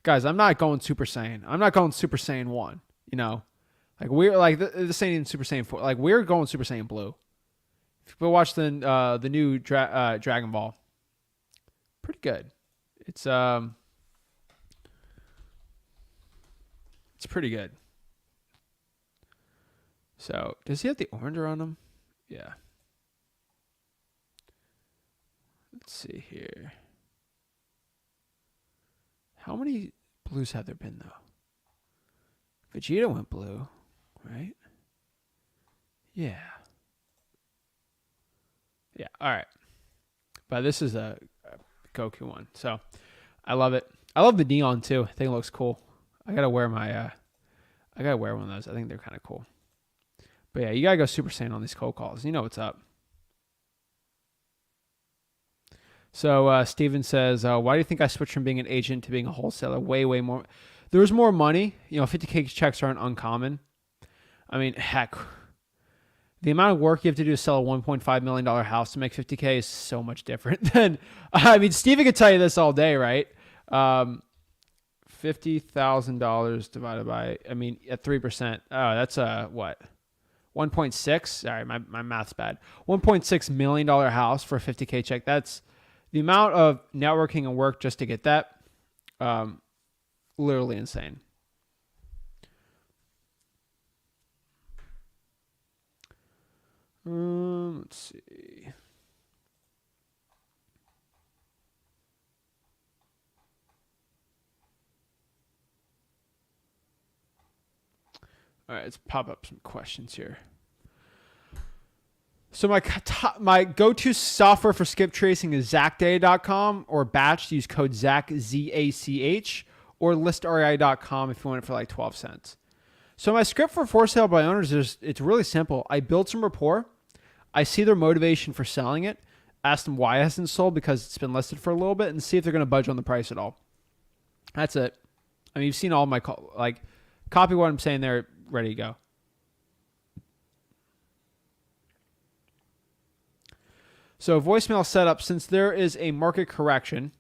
Guys, I'm not going Super Saiyan. I'm not going Super Saiyan 1, you know? Like, we're, like, this ain't even Super Saiyan 4. Like, we're going Super Saiyan Blue. If you go watch the new Dragon Ball, pretty good. It's pretty good. So, does he have the orange on him? Yeah. Let's see here. How many blues have there been, though? Vegeta went blue, right? Yeah. Yeah, all right. But this is a Goku one. So, I love it. I love the neon, too. I think it looks cool. I got to wear I got to wear one of those. I think they're kind of cool. But, yeah, you got to go Super Saiyan on these cold calls. You know what's up. So Steven says, why do you think I switched from being an agent to being a wholesaler? Way, way more. There was more money. You know, 50K checks aren't uncommon. I mean, heck, the amount of work you have to do to sell a $1.5 million house to make 50K is so much different than, I mean, Steven could tell you this all day, right? $50,000 divided by, I mean, at 3%. Oh, that's what? 1.6. Sorry, my math's bad. $1.6 million house for a 50K check. That's the amount of networking and work just to get that. Literally insane. Let's see. All right, let's pop up some questions here. So my go-to software for skip tracing is ZachData.com or Batch. Use code Zach, ZACH, or listrei.com if you want it for like 12 cents. So my script for sale by owners it's really simple. I build some rapport. I see their motivation for selling it. Ask them why it hasn't sold because it's been listed for a little bit, and see if they're going to budge on the price at all. That's it. I mean, you've seen all my copy what I'm saying there. Ready to go. So voicemail setup, since there is a market correction,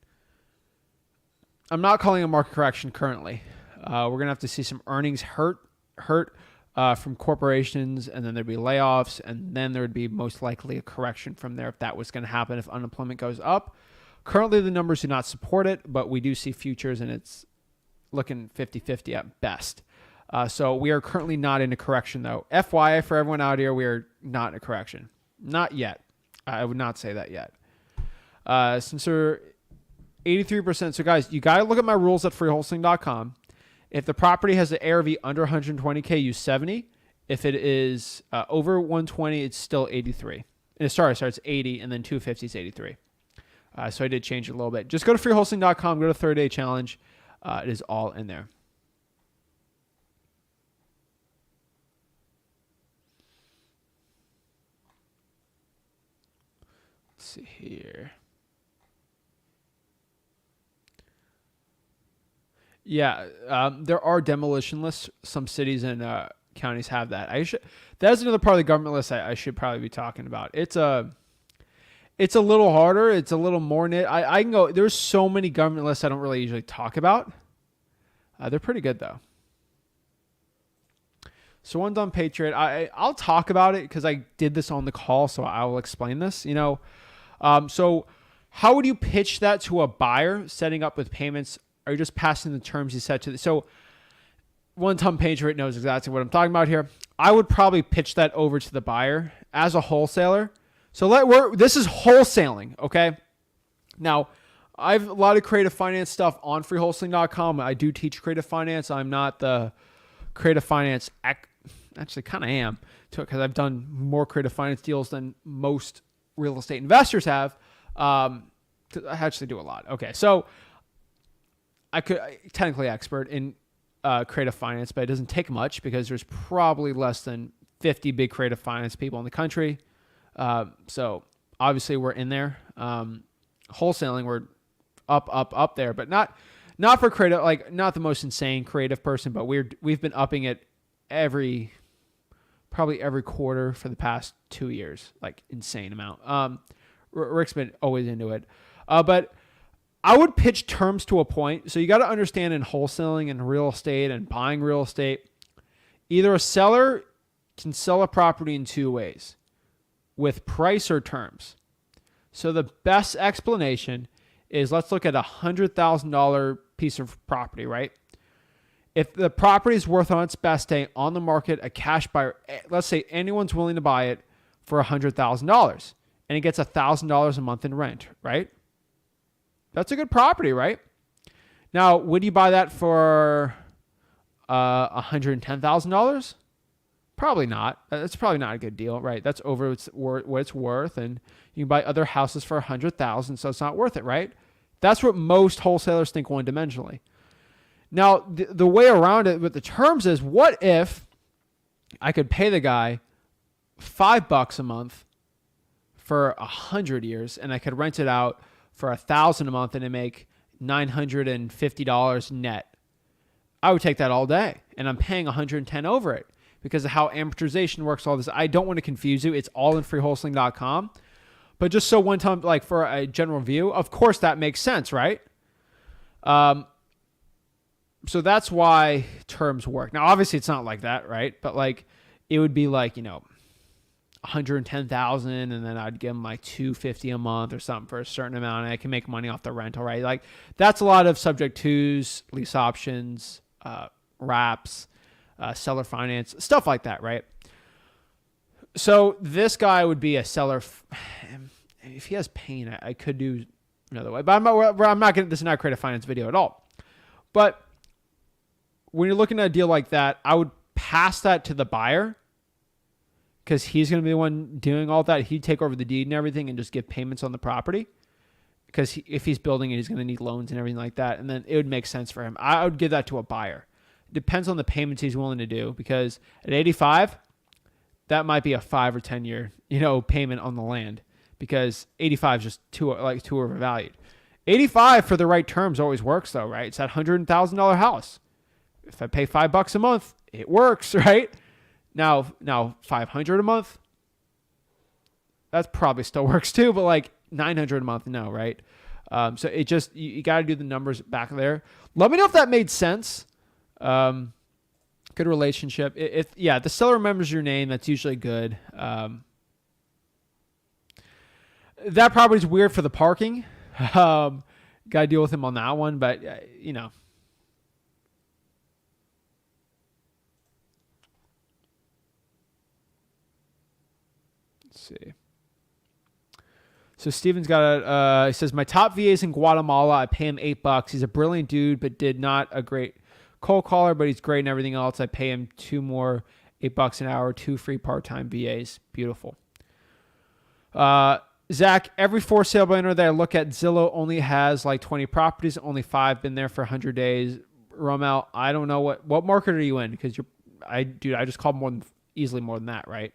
I'm not calling a market correction currently. We're going to have to see some earnings hurt from corporations, and then there'd be layoffs, and then there would be most likely a correction from there if that was going to happen, if unemployment goes up. Currently, the numbers do not support it, but we do see futures, and it's looking 50-50 at best. So we are currently not in a correction, though. FYI, for everyone out here, we are not in a correction. Not yet. I would not say that yet. Since we're 83%. So, guys, you got to look at my rules at freewholesaling.com. If the property has an ARV under 120K, use 70. If it is over 120, it's still 83. Sorry, it's 80, and then 250 is 83. So I did change it a little bit. Just go to freewholesaling.com, go to 30-day challenge. It is all in there. Let's see here. Yeah, there are demolition lists. Some cities and counties have that. That's another part of the government list I should probably be talking about. It's a little harder. It's a little more knit. I can go. There's so many government lists I don't really usually talk about. They're pretty good though. So one dumb patriot. I'll talk about it because I did this on the call, so I will explain this. You know, so how would you pitch that to a buyer setting up with payments? Are you just passing the terms you set to so one dumb patriot knows exactly what I'm talking about here. I would probably pitch that over to the buyer as a wholesaler. So this is wholesaling, okay? Now, I have a lot of creative finance stuff on freewholesaling.com. I do teach creative finance. I'm not the creative finance actually kind of am, because I've done more creative finance deals than most real estate investors have. I actually do a lot. Okay, so technically expert in creative finance, but it doesn't take much because there's probably less than 50 big creative finance people in the country. So obviously we're in there. Wholesaling, we're up there, but not for creative, like not the most insane creative person, but we've been upping it probably every quarter for the past 2 years, like insane amount. Rick's been always into it. But I would pitch terms to a point. So you got to understand in wholesaling and real estate and buying real estate, either a seller can sell a property in two ways, with price or terms. So the best explanation is, let's look at a $100,000 piece of property, right? If the property is worth on its best day on the market, a cash buyer, let's say anyone's willing to buy it for $100,000 and it gets $1,000 a month in rent, right? That's a good property, right? Now, would you buy that for $110,000? Probably not. That's probably not a good deal, right? That's over what it's worth, and you can buy other houses for $100,000, so it's not worth it, right? That's what most wholesalers think one-dimensionally. Now, the way around it with the terms is, what if I could pay the guy $5 a month for 100 years, and I could rent it out for $1,000 a month and make $950 net? I would take that all day, and I'm paying $110 over it because of how amortization works. All this, I don't want to confuse you. It's all in freewholesaling.com. But just so one time, like for a general view, of course that makes sense, right? So that's why terms work. Now, obviously, it's not like that, right? But like, it would be like, $110,000, and then I'd give them like $250 a month or something for a certain amount, and I can make money off the rental, right? Like, that's a lot of subject tos, lease options, wraps, seller finance, stuff like that, right? So this guy would be a seller. If he has pain, I could do another way, but I'm not going to. This is not a creative finance video at all. But when you're looking at a deal like that, I would pass that to the buyer because he's going to be the one doing all that. He'd take over the deed and everything and just give payments on the property because if he's building it, he's going to need loans and everything like that. And then it would make sense for him. I would give that to a buyer. It depends on the payments he's willing to do, because at 85, that might be a 5 or 10 year, payment on the land, because 85 is just too overvalued. 85 for the right terms always works though, right? It's that $100,000 house. If I pay $5 a month, it works, right? Now $500 a month, that probably still works too, but like $900 a month, no, right? So it just, you got to do the numbers back there. Let me know if that made sense. Good relationship. If the seller remembers your name, that's usually good. That property's weird for the parking. Got to deal with him on that one, but Let's see. So Steven's got he says, my top VA is in Guatemala. I pay him $8. He's a brilliant dude, but did not a great cold caller, but he's great and everything else. I pay him $2 more, $8 an hour, 2 free part-time VAs. Beautiful. Zach, every for sale by owner that I look at, Zillow only has like 20 properties, only 5 been there for 100 days. Romel, I don't know what market are you in? Because I just called easily more than that, right?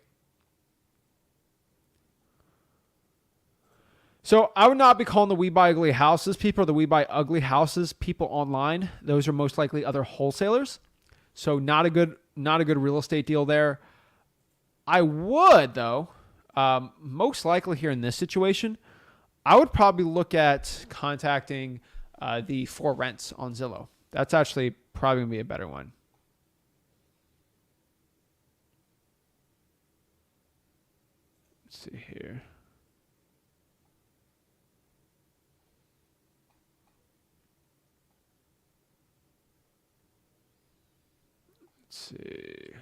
So I would not be calling the We Buy Ugly Houses people the We Buy Ugly Houses people online. Those are most likely other wholesalers. So not a good real estate deal there. I would, though, most likely here in this situation, I would probably look at contacting the For Rents on Zillow. That's actually probably going to be a better one. Let's see here. See.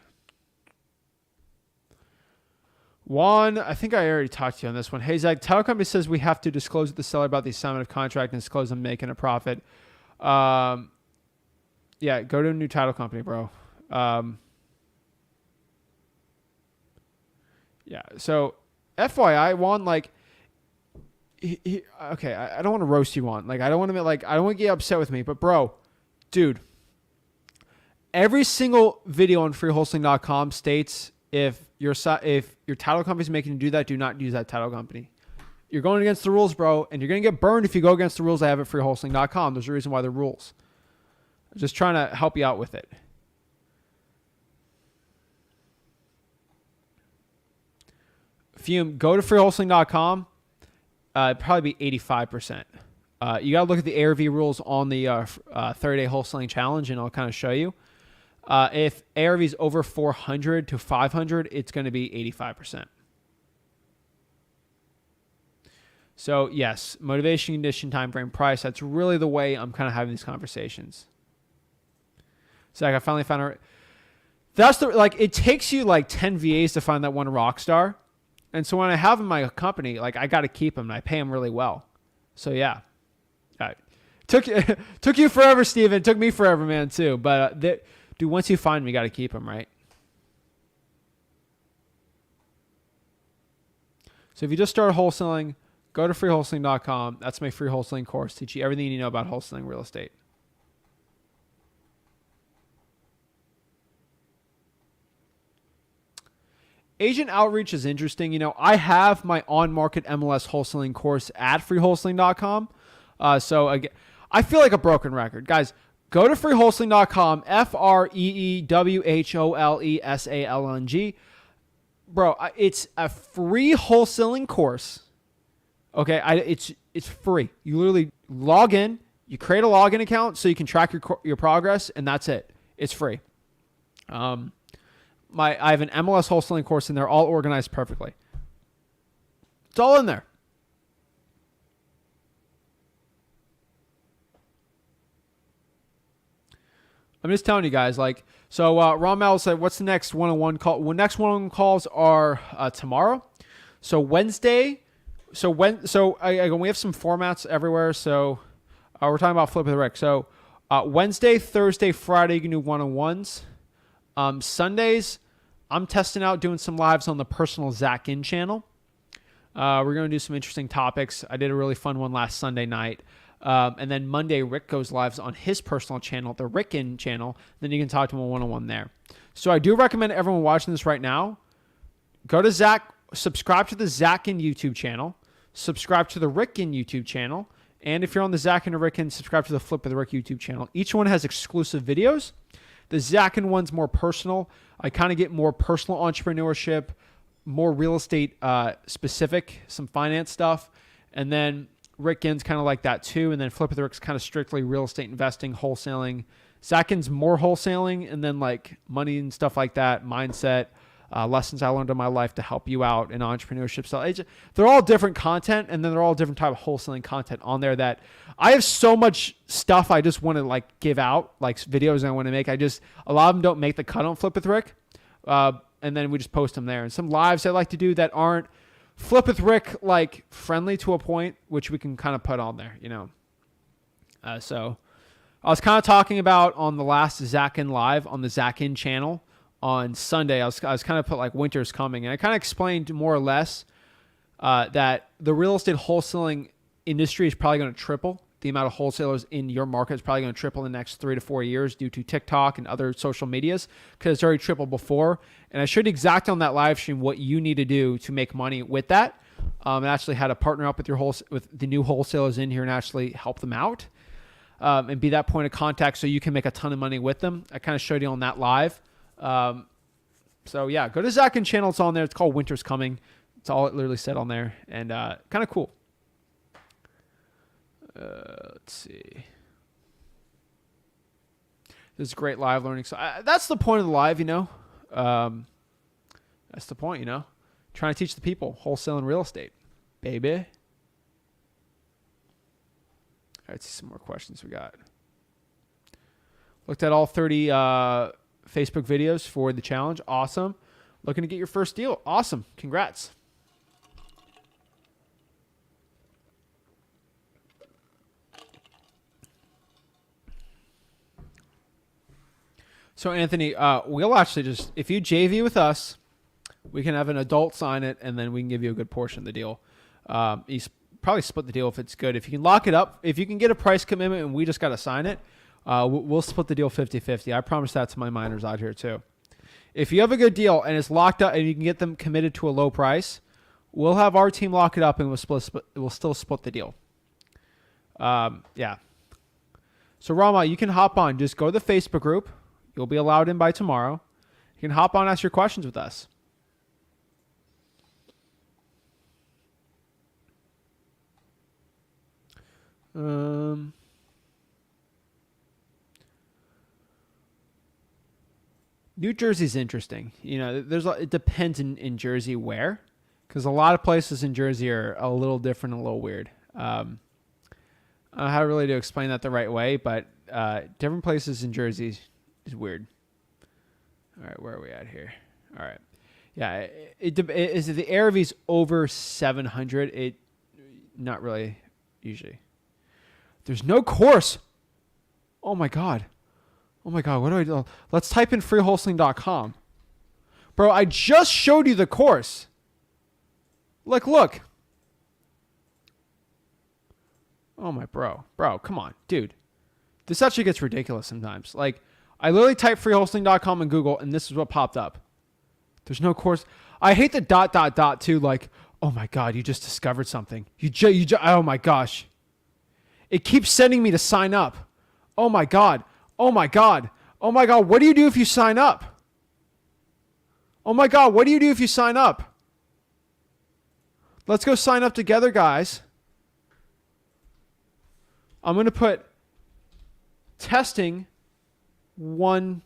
Juan, I think I already talked to you on this one. Hey, Zach, title company says we have to disclose to the seller about the assignment of contract and disclose them making a profit. Yeah, go to a new title company, bro. Yeah, so FYI, Juan, like, okay, I don't want to roast you, Juan. Like, I don't want to get upset with me, but bro, Dude, every single video on freewholesaling.com states if your title company is making you do that, do not use that title company. You're going against the rules, bro, and you're going to get burned if you go against the rules I have at freewholesaling.com. There's a reason why they're rules. I'm just trying to help you out with it. Fume, go to freewholesaling.com. It'd probably be 85%. You got to look at the ARV rules on the 30-day wholesaling challenge, and I'll kind of show you. If ARV is over 400 to 500, it's going to be 85%. So yes, motivation, condition, time frame, price. That's really the way I'm kind of having these conversations. Zach, I finally found her. That's the, like, it takes you like 10 VAs to find that one rock star. And so when I have in my company, like, I got to keep them and I pay them really well. So yeah. All right. Took you forever, Steven. It took me forever, man, too. But dude, once you find them, you got to keep them, right? So if you just started wholesaling, go to freewholesaling.com. That's my free wholesaling course. Teach you everything you need to know about wholesaling real estate. Agent outreach is interesting. You know, I have my on-market MLS wholesaling course at freewholesaling.com. So again, I feel like a broken record. Guys, go to freewholesaling.com, freewholesaling. Bro, it's a free wholesaling course. Okay, it's free. You literally log in, you create a login account so you can track your progress, and that's it. It's free. I have an MLS wholesaling course in there, all organized perfectly. It's all in there. I'm just telling you guys, like, so Ramel said, what's the next one-on-one call? Well, next one-on-one calls are tomorrow. So Wednesday. So we have some formats everywhere. So we're talking about Flip with Rick. So Wednesday, Thursday, Friday, you can do one-on-ones. Sundays, I'm testing out doing some lives on the personal Zach Ginn channel. We're going to do some interesting topics. I did a really fun one last Sunday night. And then Monday, Rick goes lives on his personal channel, the Rick Ginn channel. Then you can talk to him one-on-one there. So I do recommend everyone watching this right now, go to Zach, subscribe to the Zach Ginn YouTube channel, subscribe to the Rick Ginn YouTube channel, and if you're on the Zach and Rick Ginn, subscribe to the Flip with Rick YouTube channel. Each one has exclusive videos. The Zach Ginn one's more personal. I kind of get more personal entrepreneurship, more real estate specific, some finance stuff, and then Rick Ginn's kind of like that too. And then Flip with Rick's kind of strictly real estate investing, wholesaling. Zach Ginn's more wholesaling, and then like money and stuff like that, mindset, lessons I learned in my life to help you out in entrepreneurship. So they're all different content, and then they're all different type of wholesaling content on there that I have so much stuff I just want to like give out, like videos I want to make. A lot of them don't make the cut on Flip with Rick. And then we just post them there. And some lives I like to do that aren't Flip with Rick, like friendly to a point, which we can kind of put on there, you know. So I was kind of talking about on the last Zach Ginn live on the Zach Ginn channel on Sunday. I was kind of put like winter's coming, and I kind of explained more or less that the real estate wholesaling industry is probably going to triple. The amount of wholesalers in your market is probably going to triple in the next 3 to 4 years due to TikTok and other social medias, because it's already tripled before. And I showed exactly on that live stream what you need to do to make money with that, and actually how to partner up with with the new wholesalers in here and actually help them out, and be that point of contact so you can make a ton of money with them. I kind of showed you on that live. So yeah, go to Zach Ginn channel. It's on there. It's called Winter's Coming. It's all it literally said on there, and kind of cool. Let's see. This is great live learning. So that's the point of the live, you know. That's the point, you know. Trying to teach the people wholesaling real estate, baby. All right, let's see some more questions we got. Looked at all 30 Facebook videos for the challenge. Awesome. Looking to get your first deal. Awesome. Congrats. So Anthony, we'll actually just, if you JV with us, we can have an adult sign it, and then we can give you a good portion of the deal. You probably split the deal if it's good. If you can lock it up, if you can get a price commitment and we just got to sign it, We'll split the deal 50-50. I promise that to my miners out here too. If you have a good deal and it's locked up and you can get them committed to a low price, we'll have our team lock it up and we'll still split the deal. Yeah. So Rama, you can hop on. Just go to the Facebook group. You'll be allowed in by tomorrow. You can hop on, ask your questions with us. New Jersey's interesting. You know, it depends in Jersey where, because a lot of places in Jersey are a little different, a little weird. I don't know how really to explain that the right way, but different places in Jersey is weird. All right, where are we at here? All right. Yeah, is the ARV's over 700? It not really usually. There's no course. Oh my god. Oh my god, what do I do? Let's type in freewholesaling.com. Bro, I just showed you the course. Like, look. Oh my bro, come on, dude. This actually gets ridiculous sometimes. Like, I literally typed freewholesaling.com in Google, and this is what popped up. There's no course. I hate the ... too. Like, oh my god, you just discovered something. Oh my gosh. It keeps sending me to sign up. Oh my god. Oh my god. Oh my god. What do you do if you sign up? Oh my god. What do you do if you sign up? Let's go sign up together, guys. I'm going to put testing 1-1.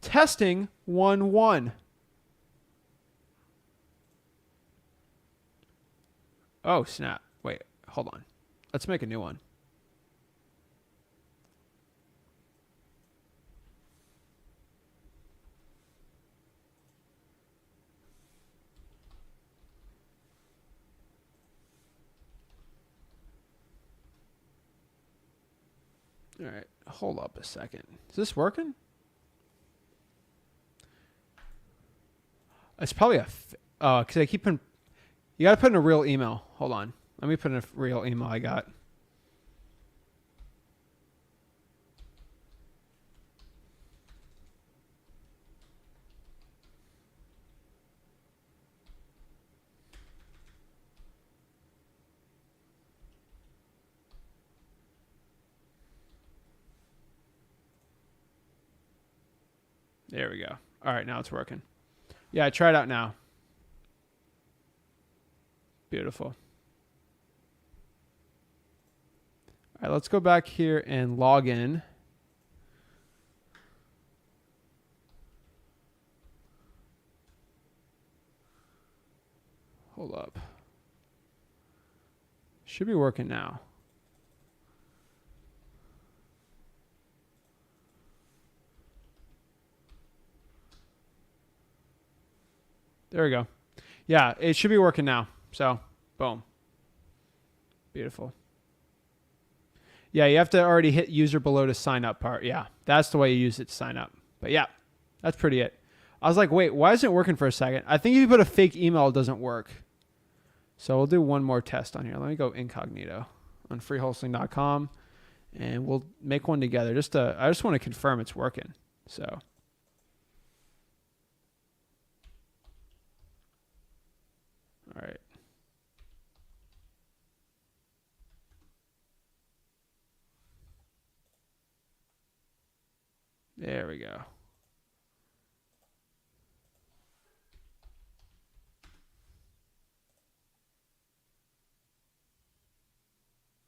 Testing 1-1. Oh, snap. Wait, hold on. Let's make a new one. All right, hold up a second. Is this working? It's probably because I keep putting. You got to put in a real email. Hold on. Let me put in a real email I got. There we go. All right, now it's working. Yeah, I tried out now. Beautiful. All right, let's go back here and log in. Hold up. Should be working now. There we go. Yeah, it should be working now. So, boom. Beautiful. Yeah, you have to already hit user below to sign up part. Yeah, that's the way you use it to sign up. But yeah, that's pretty it. I was like, wait, why isn't it working for a second? I think if you put a fake email, it doesn't work. So we'll do one more test on here. Let me go incognito on freewholesaling.com and we'll make one together. I just want to confirm it's working. So. All right. There we go.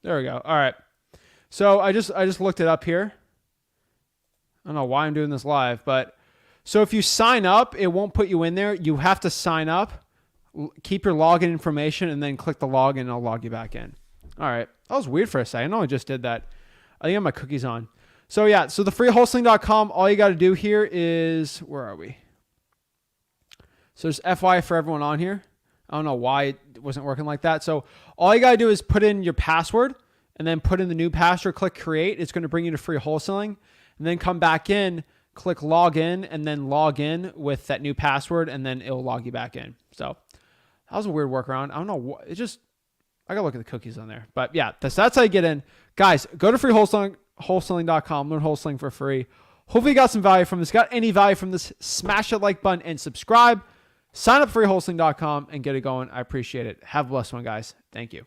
There we go. All right. So I just looked it up here. I don't know why I'm doing this live, but so if you sign up, it won't put you in there. You have to sign up, keep your login information, and then click the login and it'll log you back in. All right. That was weird for a second. I know I just did that. I think I have my cookies on. So yeah, so the freewholesaling.com, all you got to do here is, where are we? So there's FYI for everyone on here. I don't know why it wasn't working like that. So all you got to do is put in your password and then put in the new password, click create. It's going to bring you to free wholesaling and then come back in, click login and then log in with that new password and then it'll log you back in. So that was a weird workaround. I don't know what, I gotta look at the cookies on there. But yeah, that's how you get in. Guys, go to wholesaling.com, learn wholesaling for free. Hopefully you got some value from this. Got any value from this, smash that like button and subscribe. Sign up for wholesaling.com and get it going. I appreciate it. Have a blessed one, guys. Thank you.